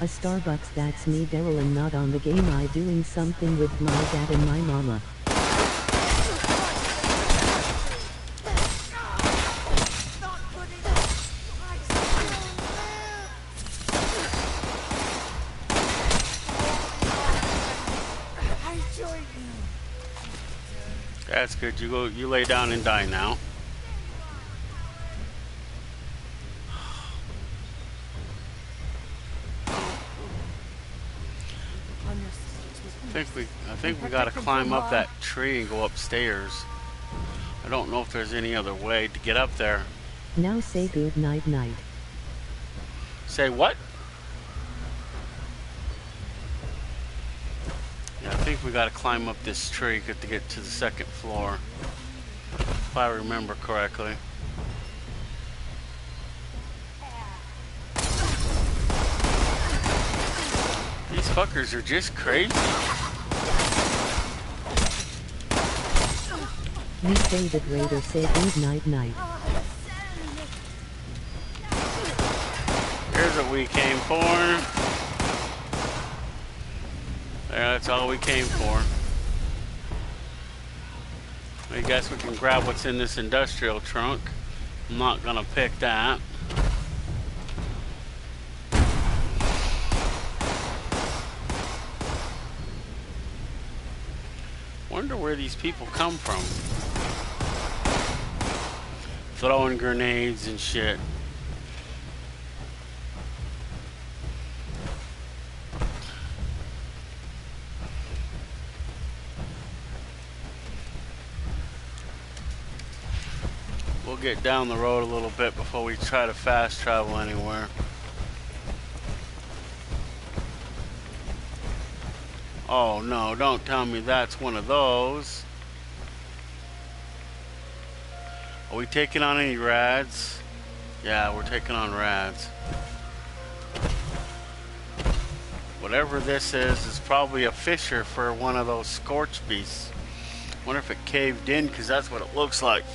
A Starbucks, that's me, Daryl, and not on the game. I doing something with my dad and my mama. That's good. You lay down and die now. I think we gotta climb up that tree and go upstairs. I don't know if there's any other way to get up there. Now say good night night. Say what? Yeah, I think we gotta climb up this tree to get to the second floor. If I remember correctly. These fuckers are just crazy. Me David Raider say good night night. Here's what we came for. There, that's all we came for. I guess we can grab what's in this industrial trunk. I'm not gonna pick that. Wonder where these people come from. Throwing grenades and shit. We'll get down the road a little bit before we try to fast travel anywhere. Oh no, don't tell me that's one of those. Are we taking on any rads? Yeah, we're taking on rads. Whatever this is probably a fissure for one of those scorch beasts. Wonder if it caved in, because that's what it looks like.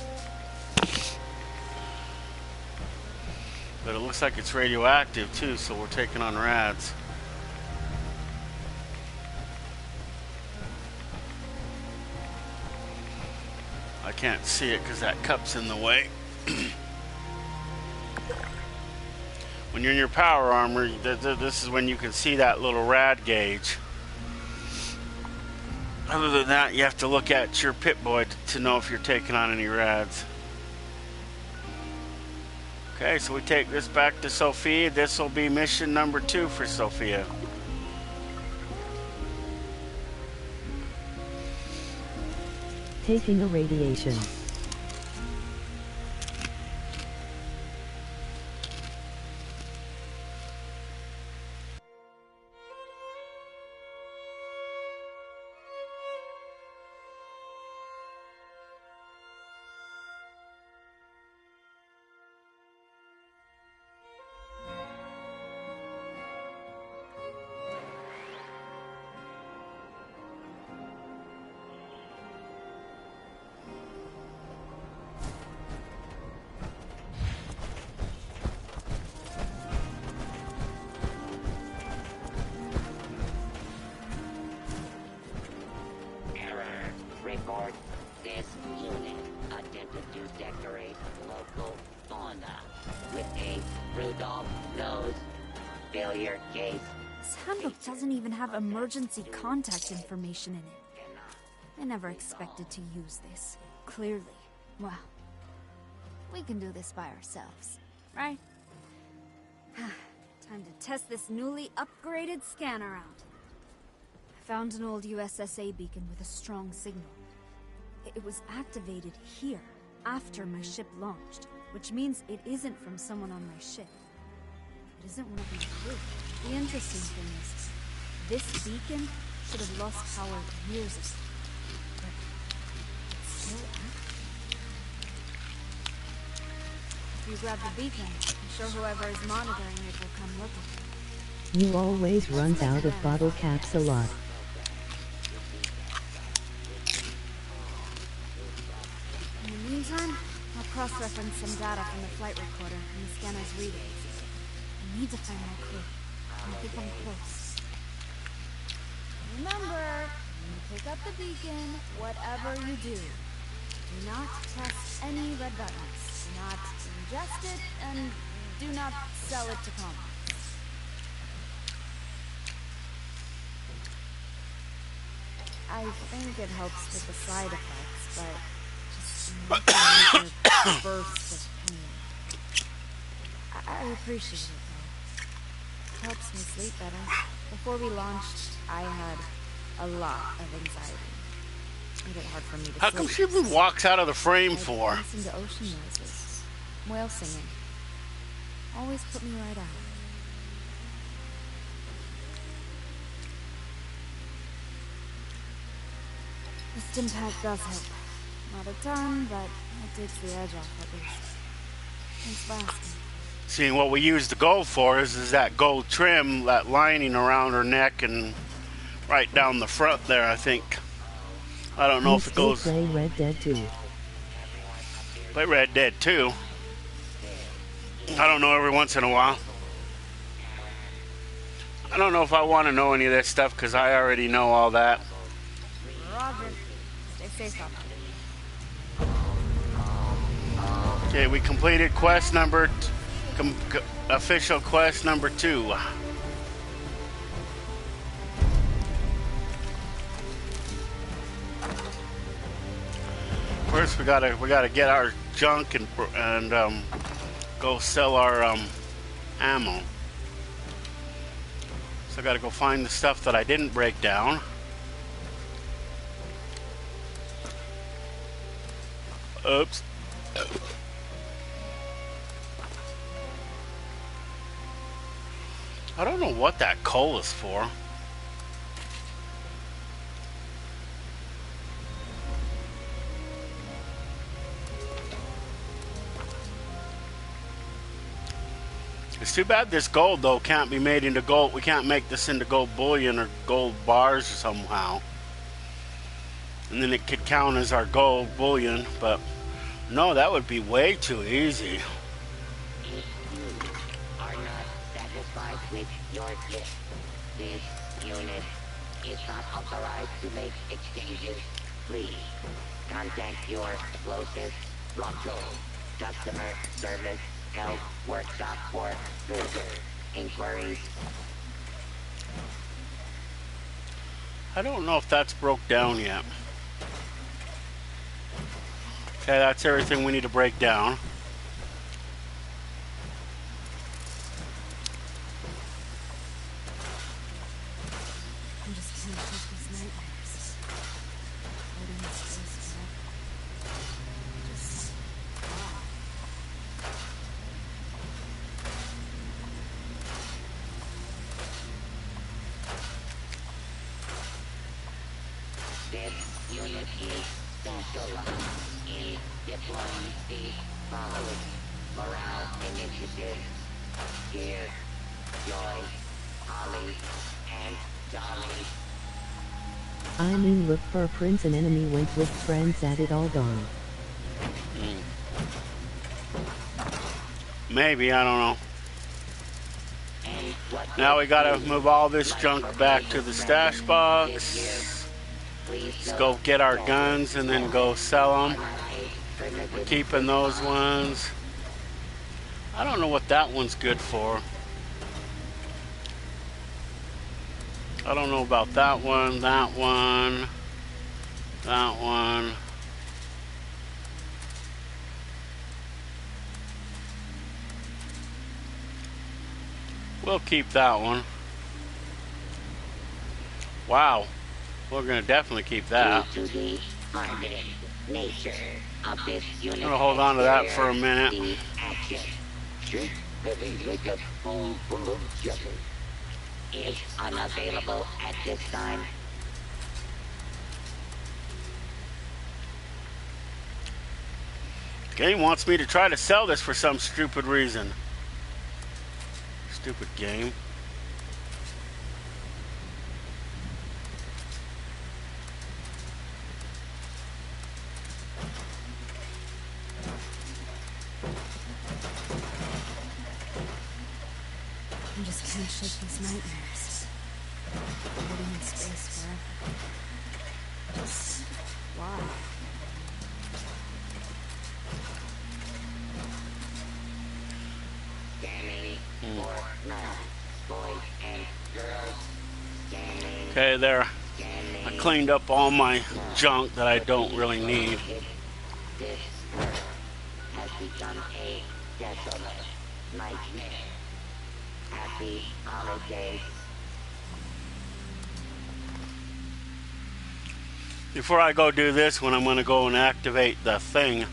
But it looks like it's radioactive too, so we're taking on rads. I can't see it because that cup's in the way. When you're in your power armor, this is when you can see that little rad gauge. Other than that, you have to look at your Pip-Boy to know if you're taking on any rads. Okay, so we take this back to Sophia. This will be mission number 2 for Sophia. Taking a radiation. Report. This unit attempted to decorate local fauna with a Rudolph nose failure case. This handbook doesn't even have emergency contact information in it. I never expected to use this. Clearly. Well, we can do this by ourselves, right? Time to test this newly upgraded scanner out. I found an old USSA beacon with a strong signal. It was activated here, after my ship launched, which means it isn't from someone on my ship. It isn't one of my crew. The interesting thing is, this beacon should have lost power years ago, but it's still active. If you grab the beacon, I'm sure whoever is monitoring it will come looking. You always runs out of bottle caps a lot. In the meantime, I'll cross-reference some data from the flight recorder and the scanner's readings. I need to find my crew. I think I'm close. Remember, when you pick up the beacon, whatever you do not press any red buttons. Do not ingest it, and do not sell it to commoners. I think it helps with the side effects, but just major bursts of pain. I appreciate it, though. It helps me sleep better. Before we launched, I had a lot of anxiety. It made it hard for me to sleep. How come she even walks out of the frame for? I listen to ocean noises, whale singing. Always put me right out. The stim pack does help. Not a ton, but it takes the edge off at least. Thanks for asking. Seeing what we use the gold for is that gold trim, that lining around her neck and right down the front there, I think. I don't know if it goes... Play Red Dead 2. Play Red Dead 2. I don't know, every once in a while. I don't know if I want to know any of that stuff because I already know all that. Roger. Stay safe out there. Okay, we completed quest number... official quest number 2. First, we gotta get our junk and go sell our ammo. So I gotta go find the stuff that I didn't break down. Oops. I don't know what that coal is for. It's too bad this gold, though, can't be made into gold. We can't make this into gold bullion or gold bars or somehow. And then it could count as our gold bullion, but no, that would be way too easy. If you are not satisfied with your gift, this unit is not authorized to make exchanges. Please contact your closest Rockville customer service help workshop for further inquiries. I don't know if that's broke down yet. Okay, that's everything we need to break down. shake these nightmares. Floating in space forever. Just wow. This unit is special in deploying the following morale initiatives. Here, Joy, Holly, and Dolly. I mean look for prince and enemy went with friends at it all gone. Maybe, I don't know. Now we gotta move all this junk back to the stash box. Let's go get our guns and then go sell them. We're keeping those ones. I don't know what that one's good for. I don't know about that one, that one, that one. We'll keep that one. Wow. We're going to definitely keep that. Due to the armored nature of this unit, I'm going to hold on to that for a minute. the action is unavailable at this time. Game wants me to try to sell this for some stupid reason. Stupid game. I just can't shake these nightmares. Floating in space forever. Just wow. Scanning for boys and girls. Scanning, Okay, there. I scanning. cleaned up all my junk that I don't really need. This Earth has become a desolate nightmare. Happy holidays. Before I go do this one, I'm going to go and activate the thing.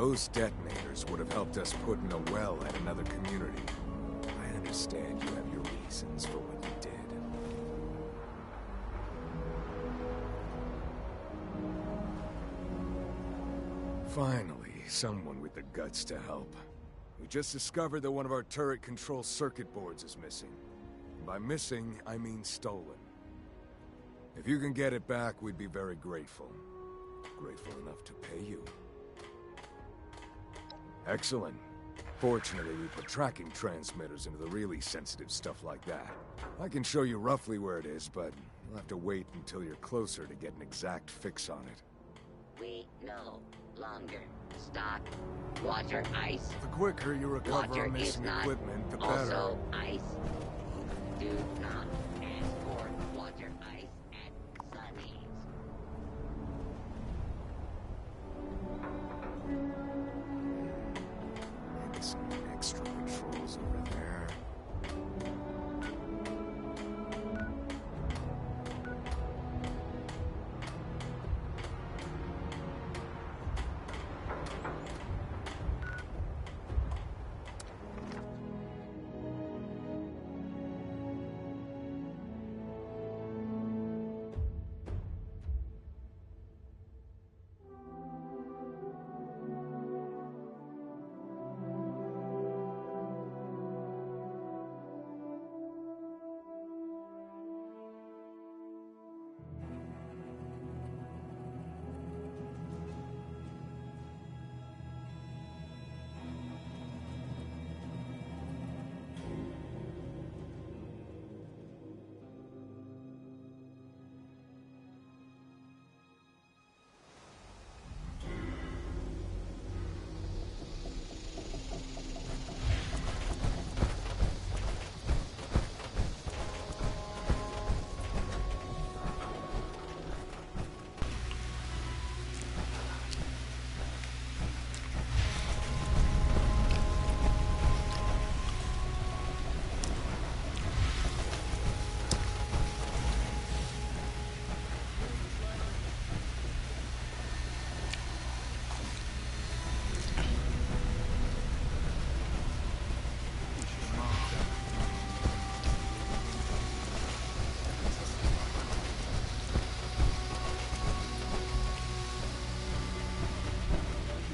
Those detonators would have helped us put in a well at another community. I understand you have your reasons for what you did. Finally, someone with the guts to help. We just discovered that one of our turret control circuit boards is missing. By missing, I mean stolen. If you can get it back, we'd be very grateful. Grateful enough to pay you. Excellent. Fortunately, we put tracking transmitters into the really sensitive stuff like that. I can show you roughly where it is, but you'll have to wait until you're closer to get an exact fix on it. We no longer stock water ice. The quicker you recover Water our is missing not equipment, the better. also ice. Do not ask for water ice at Sunny's. Maybe some extra controls over there.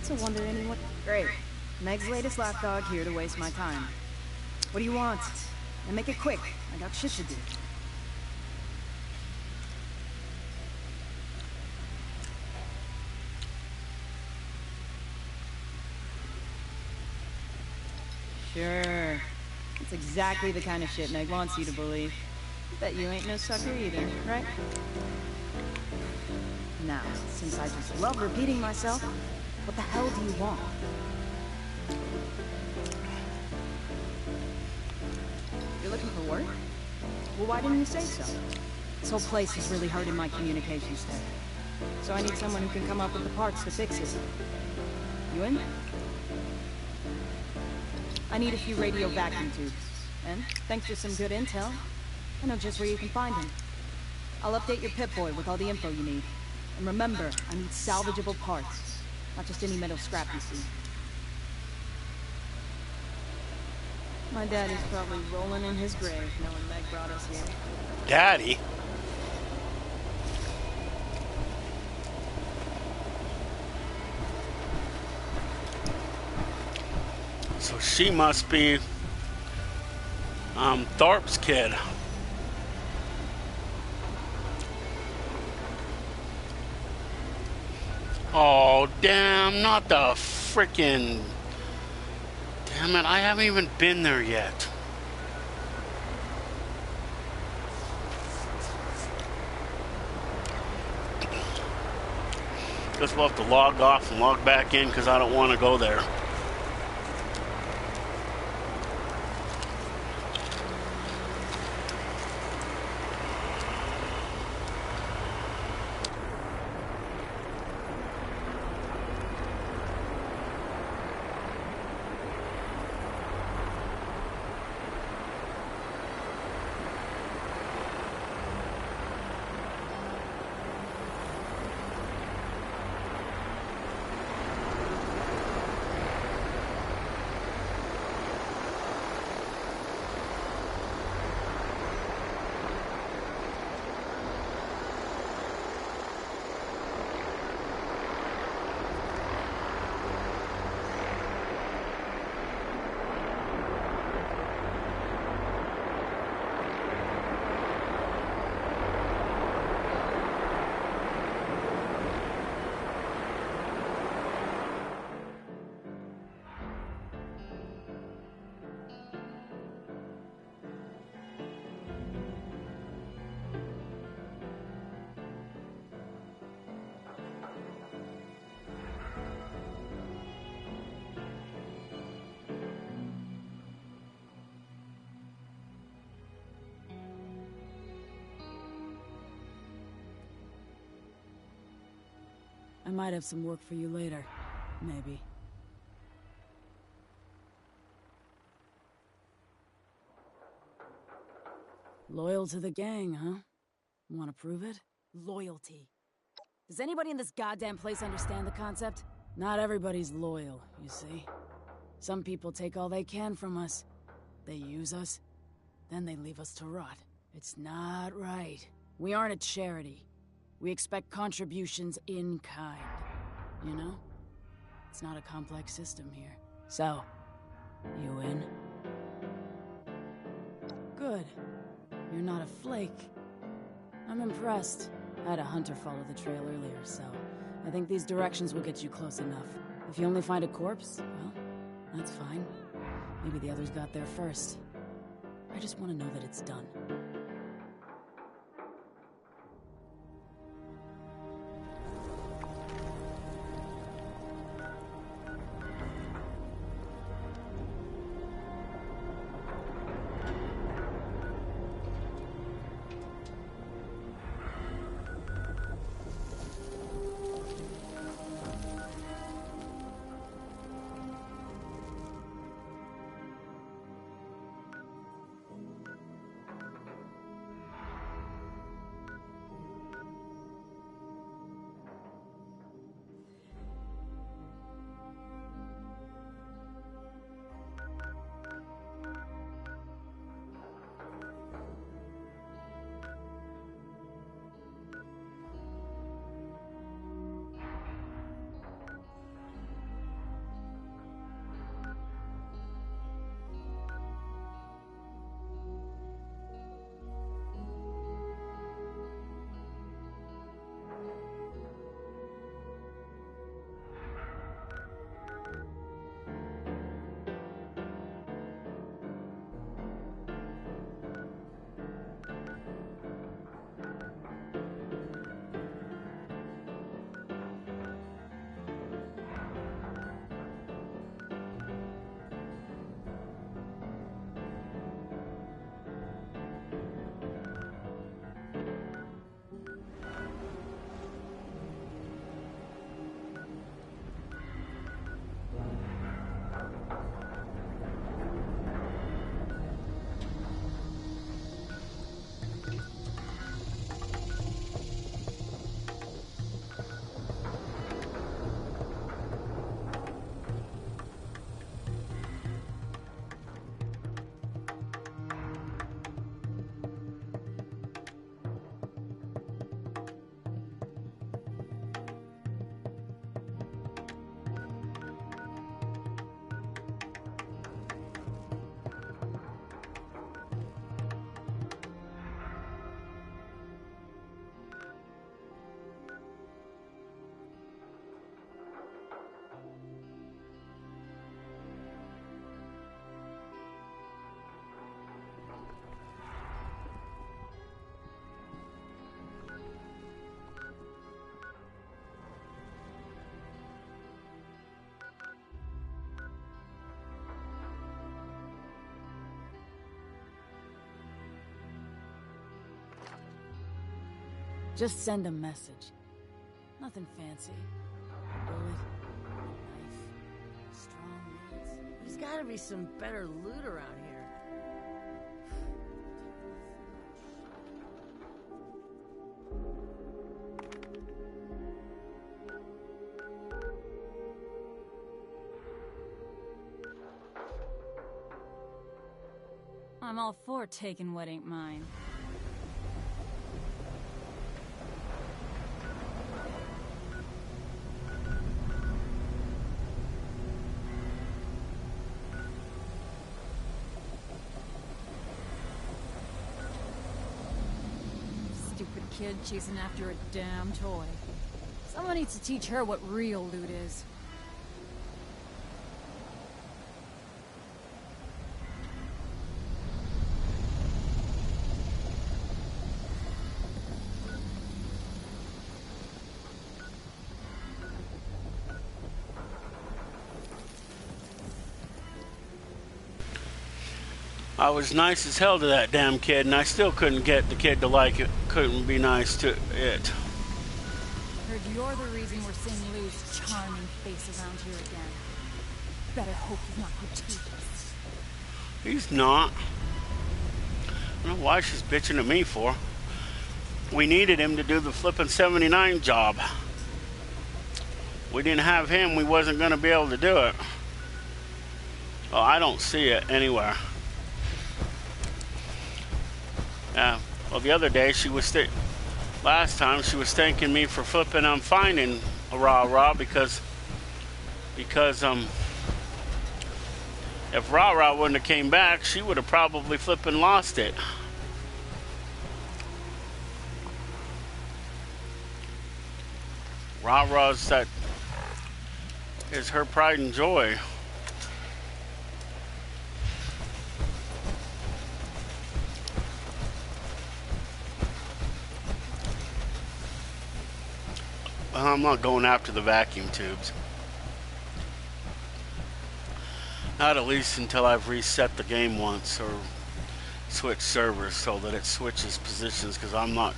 It's a wonder anyone... Great. Meg's latest lapdog here to waste my time. What do you want? And make it quick. I got shit to do. Sure. It's exactly the kind of shit Meg wants you to believe. Bet you ain't no sucker either, right? Now, since I just love repeating myself, what the hell do you want? You're looking for work? Well, why didn't you say so? This whole place is really hurting my communications tech. So I need someone who can come up with the parts to fix it. You in? I need a few radio vacuum tubes. And, thanks to some good intel, I know just where you can find them. I'll update your Pip-Boy with all the info you need. And remember, I need salvageable parts. Not just any metal scrap you see. My daddy's probably rolling in his grave knowing Meg brought us here. Daddy? So she must be Thorpe's kid. Oh, damn, not the frickin'... Damn it, I haven't even been there yet. Guess we'll have to log off and log back in because I don't want to go there. might have some work for you later. Maybe. Loyal to the gang, huh? Want to prove it? Loyalty. Does anybody in this goddamn place understand the concept? Not everybody's loyal, you see. Some people take all they can from us. They use us, then they leave us to rot. It's not right. We aren't a charity. We expect contributions in kind. You know? It's not a complex system here. So, you in? Good. You're not a flake. I'm impressed. I had a hunter follow the trail earlier, so I think these directions will get you close enough. If you only find a corpse, well, that's fine. Maybe the others got there first. I just want to know that it's done. Just send a message. Nothing fancy. A bullet, a knife, strong words. There's gotta be some better loot around here. I'm all for taking what ain't mine. Stupid kid chasing after a damn toy. Someone needs to teach her what real loot is. I was nice as hell to that damn kid, and I still couldn't get the kid to like it. Couldn't be nice to it. Heard you You're the reason we're seeing Lou's charming face around here again. Better hope he's not gratuitous. He's not. I don't know why she's bitching at me for. We needed him to do the flippin' 79 job. We didn't have him, we wasn't going to be able to do it. Well, I don't see it anywhere. Yeah. Well, the other day she was last time she was thanking me for flipping finding a rah-rah because if rah-rah wouldn't have came back, she would have probably flipping lost it. Rah-rah's that is her pride and joy. I'm not going after the vacuum tubes. Not at least until I've reset the game once or switched servers so that it switches positions, because I'm not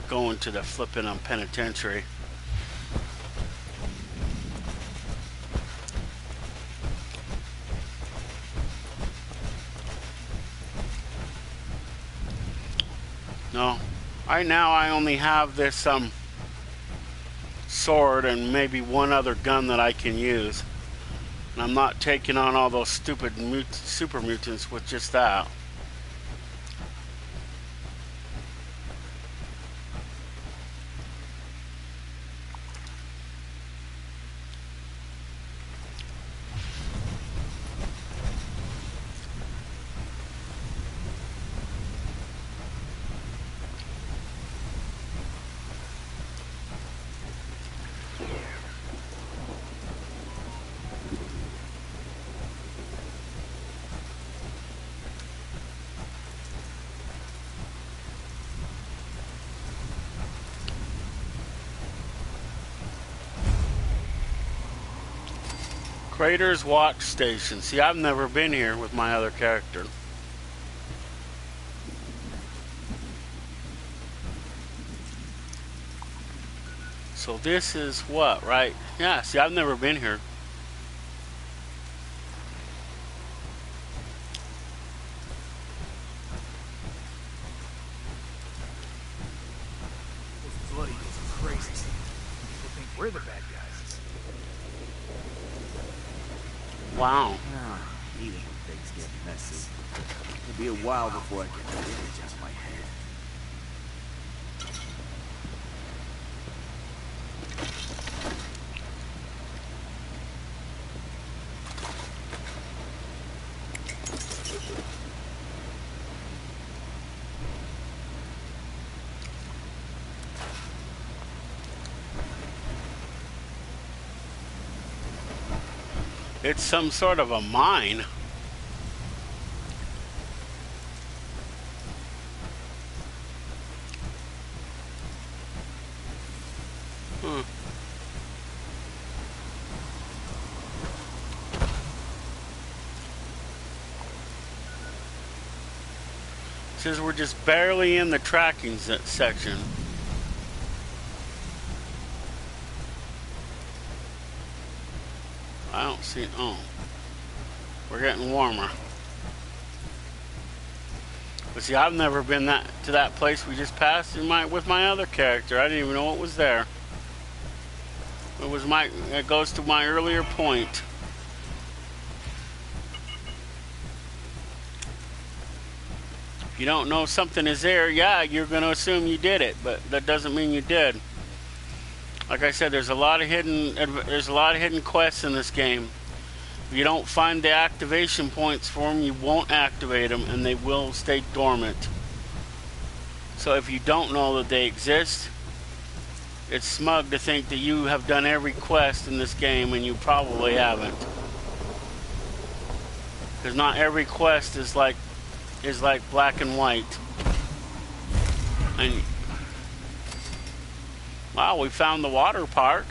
going to the flipping penitentiary. No. Right now I only have this sword and maybe one other gun that I can use. And I'm not taking on all those stupid super mutants with just that. Crater's Watch Station. See, I've never been here with my other character. So this is what, right? Yeah, see, I've never been here. This bloody is crazy. People think we're the bad guys. Wow. Even when things get messy. It'll be a while before I get the image out of my head. It's some sort of a mine. Says we're just barely in the tracking section. I don't see. Oh, we're getting warmer. But see, I've never been to that place we just passed with my other character. I didn't even know what was there. It goes to my earlier point. If you don't know something is there, yeah, you're going to assume you did it, but that doesn't mean you did. Like I said, there's a lot of hidden quests in this game. If you don't find the activation points for them, you won't activate them, and they will stay dormant. So if you don't know that they exist, it's smug to think that you have done every quest in this game, and you probably haven't. Because not every quest is like black and white. And wow, we found the water park.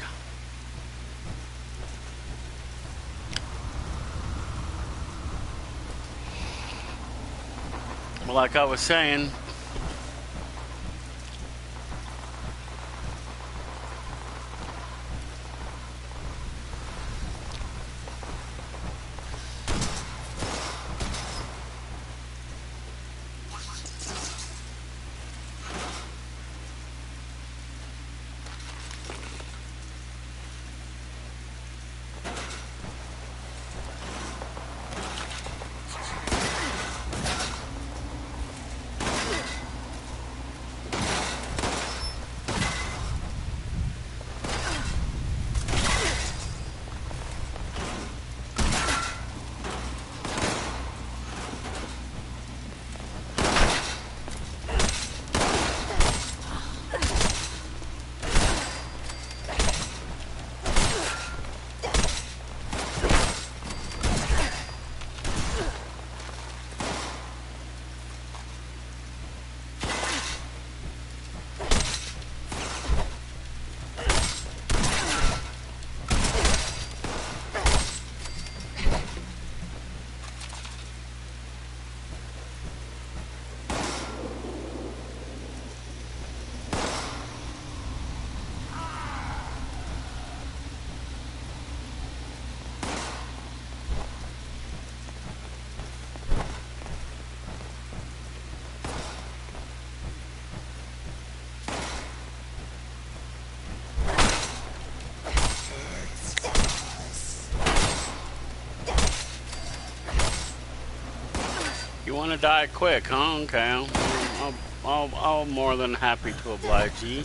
Well, like I was saying, You want to die quick, huh? Okay. I'll more than happy to oblige you.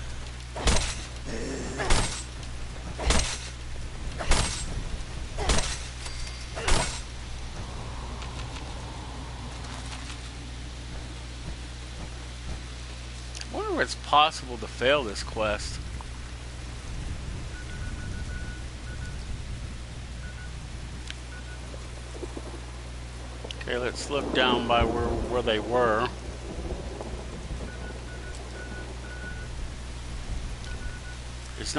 I wonder if it's possible to fail this quest. Okay, let's look down by where they were. It's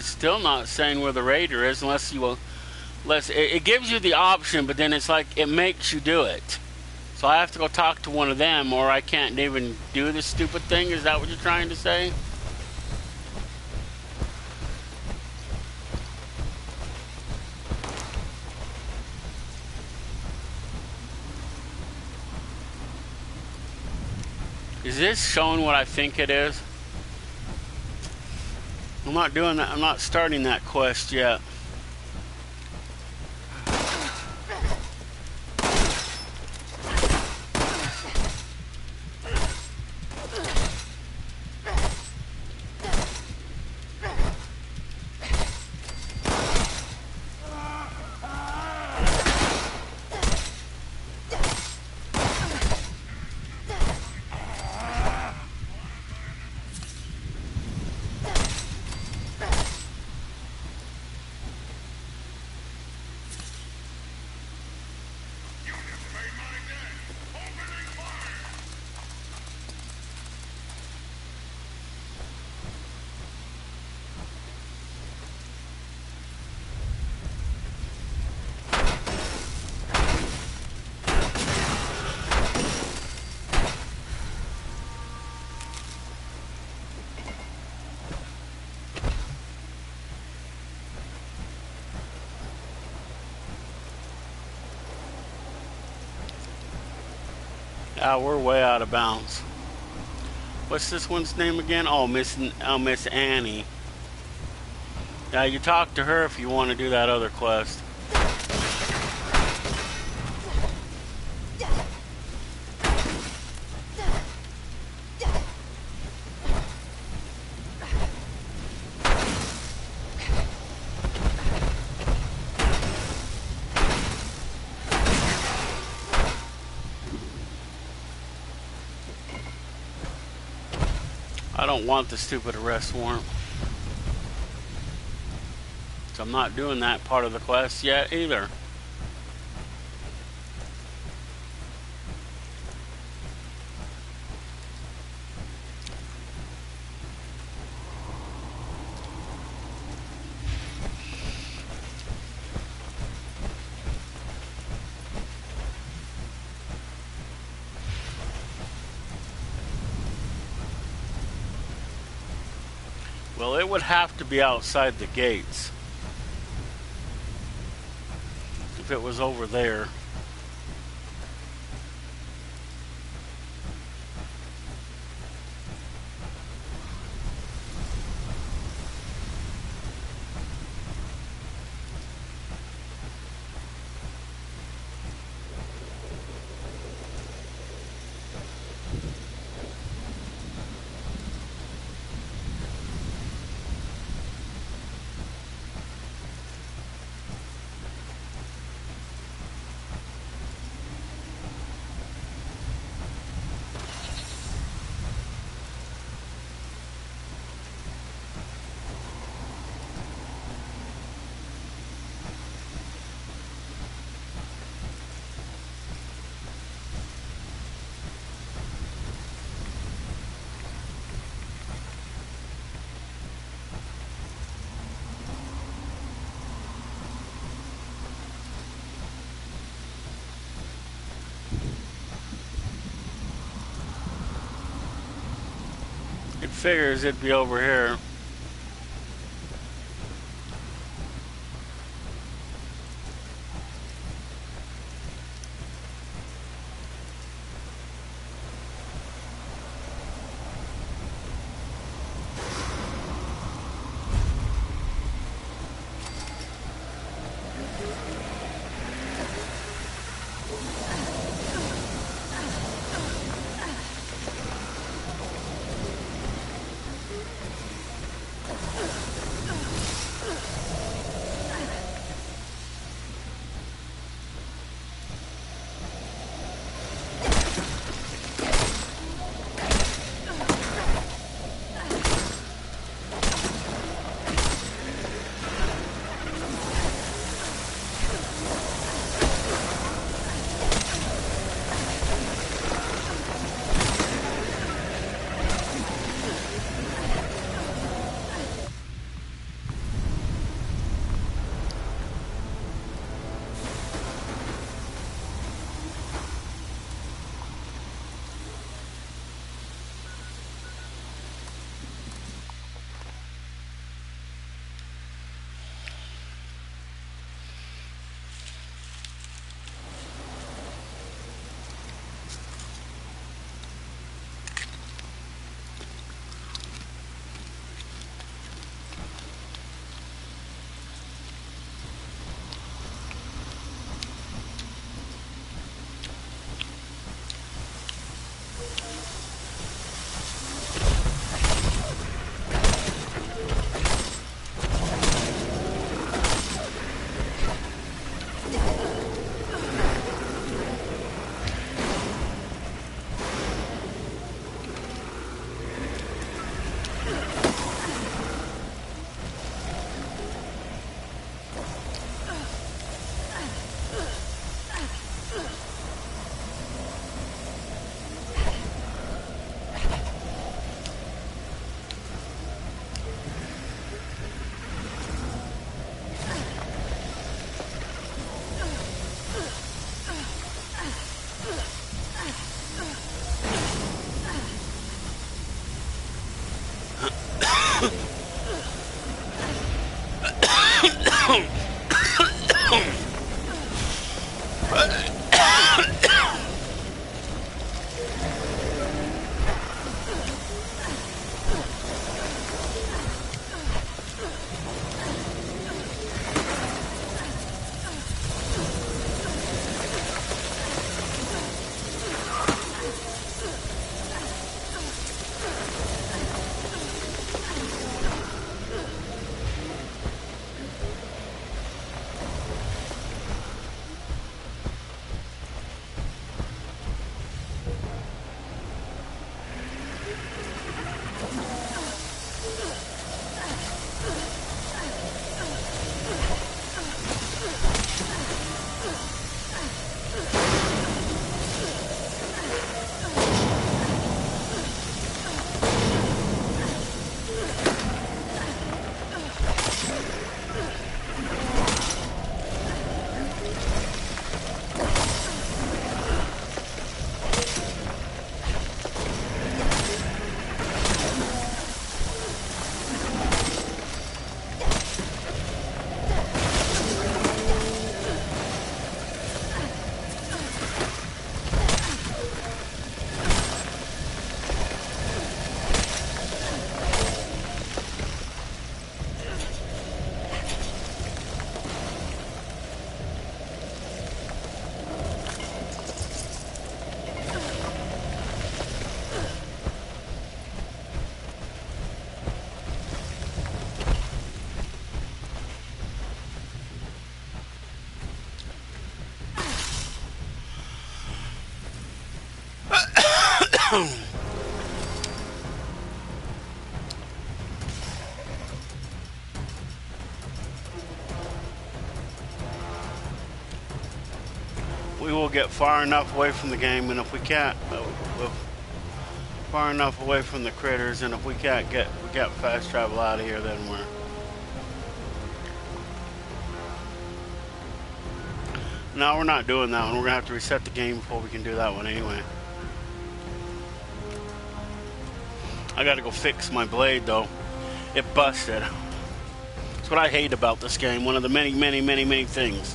still not saying where the raider is unless you will. It gives you the option, but then it's like it makes you do it. So I have to go talk to one of them, or I can't even do this stupid thing. Is that what you're trying to say? Is this showing what I think it is? I'm not doing that. I'm not starting that quest yet. We're way out of bounds. What's this one's name again? Oh, Miss Annie. Yeah, you talk to her if you want to do that other quest. I don't want the stupid arrest warrant. So I'm not doing that part of the quest yet either. Well, it would have to be outside the gates. If it was over there. It figures it'd be over here. We will get far enough away from the game, and if we can't, far enough away from the critters, and if we can't get fast travel out of here, then we're. No, we're not doing that one. We're gonna have to reset the game before we can do that one anyway. I gotta go fix my blade though. It busted. That's what I hate about this game. One of the many, many, many, many things.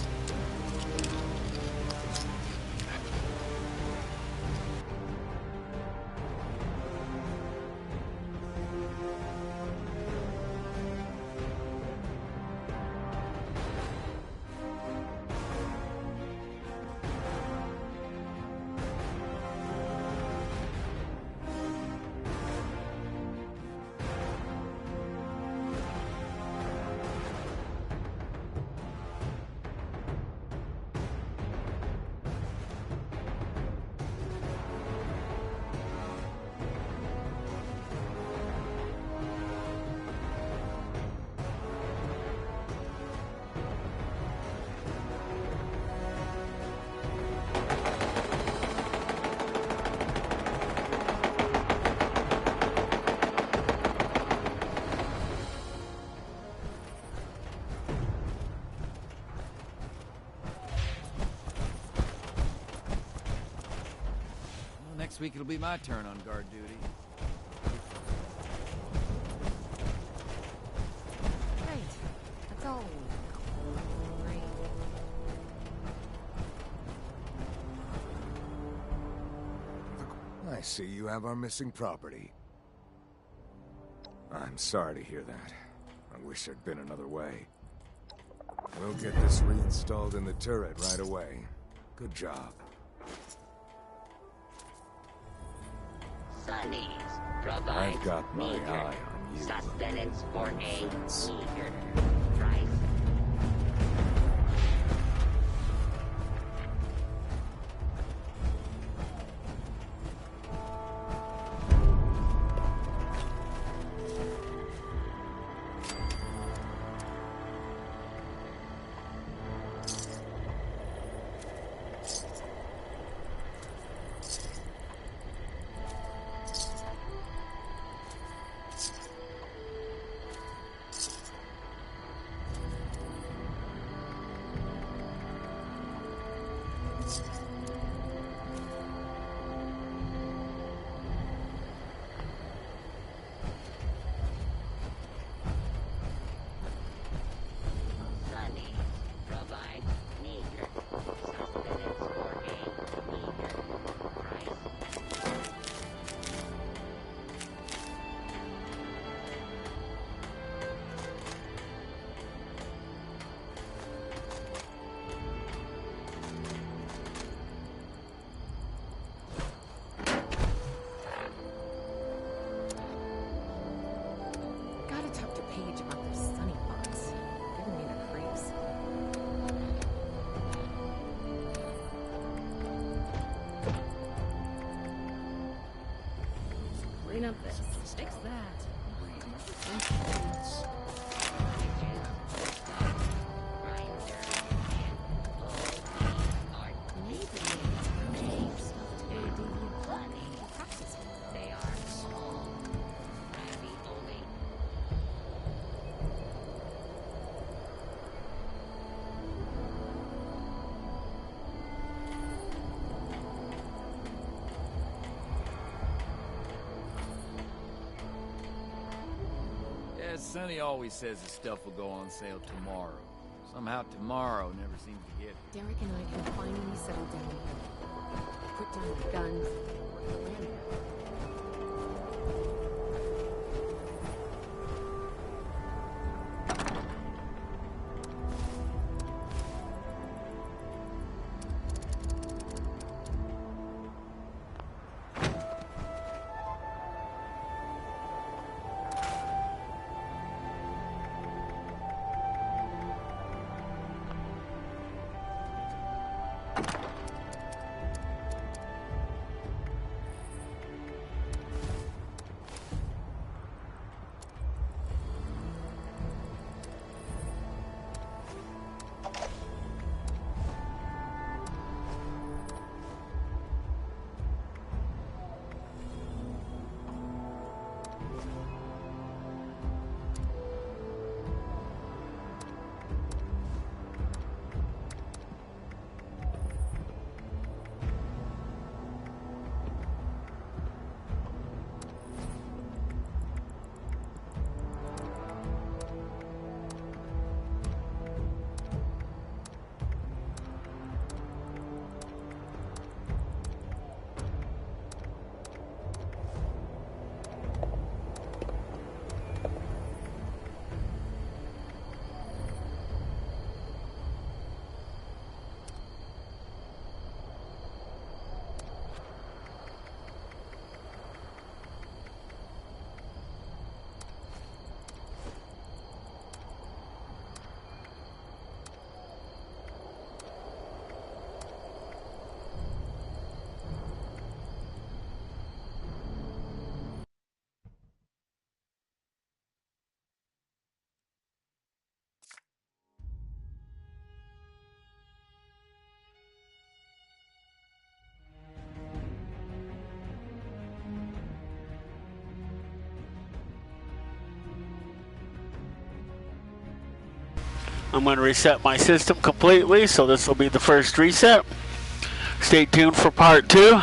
Next week it'll be my turn on guard duty. Great. That's all. Great. I see you have our missing property. I'm sorry to hear that. I wish there'd been another way. We'll get this reinstalled in the turret right away. Good job. Sonny's provides I've got my meager eye on you. sustenance for a meager price. Clean up this. Fix that. Sonny always says his stuff will go on sale tomorrow. Somehow tomorrow never seems to get here. Derek and I can finally settle down here. Put down the guns and work the land out. I'm going to reset my system completely, so this will be the first reset. Stay tuned for part 2.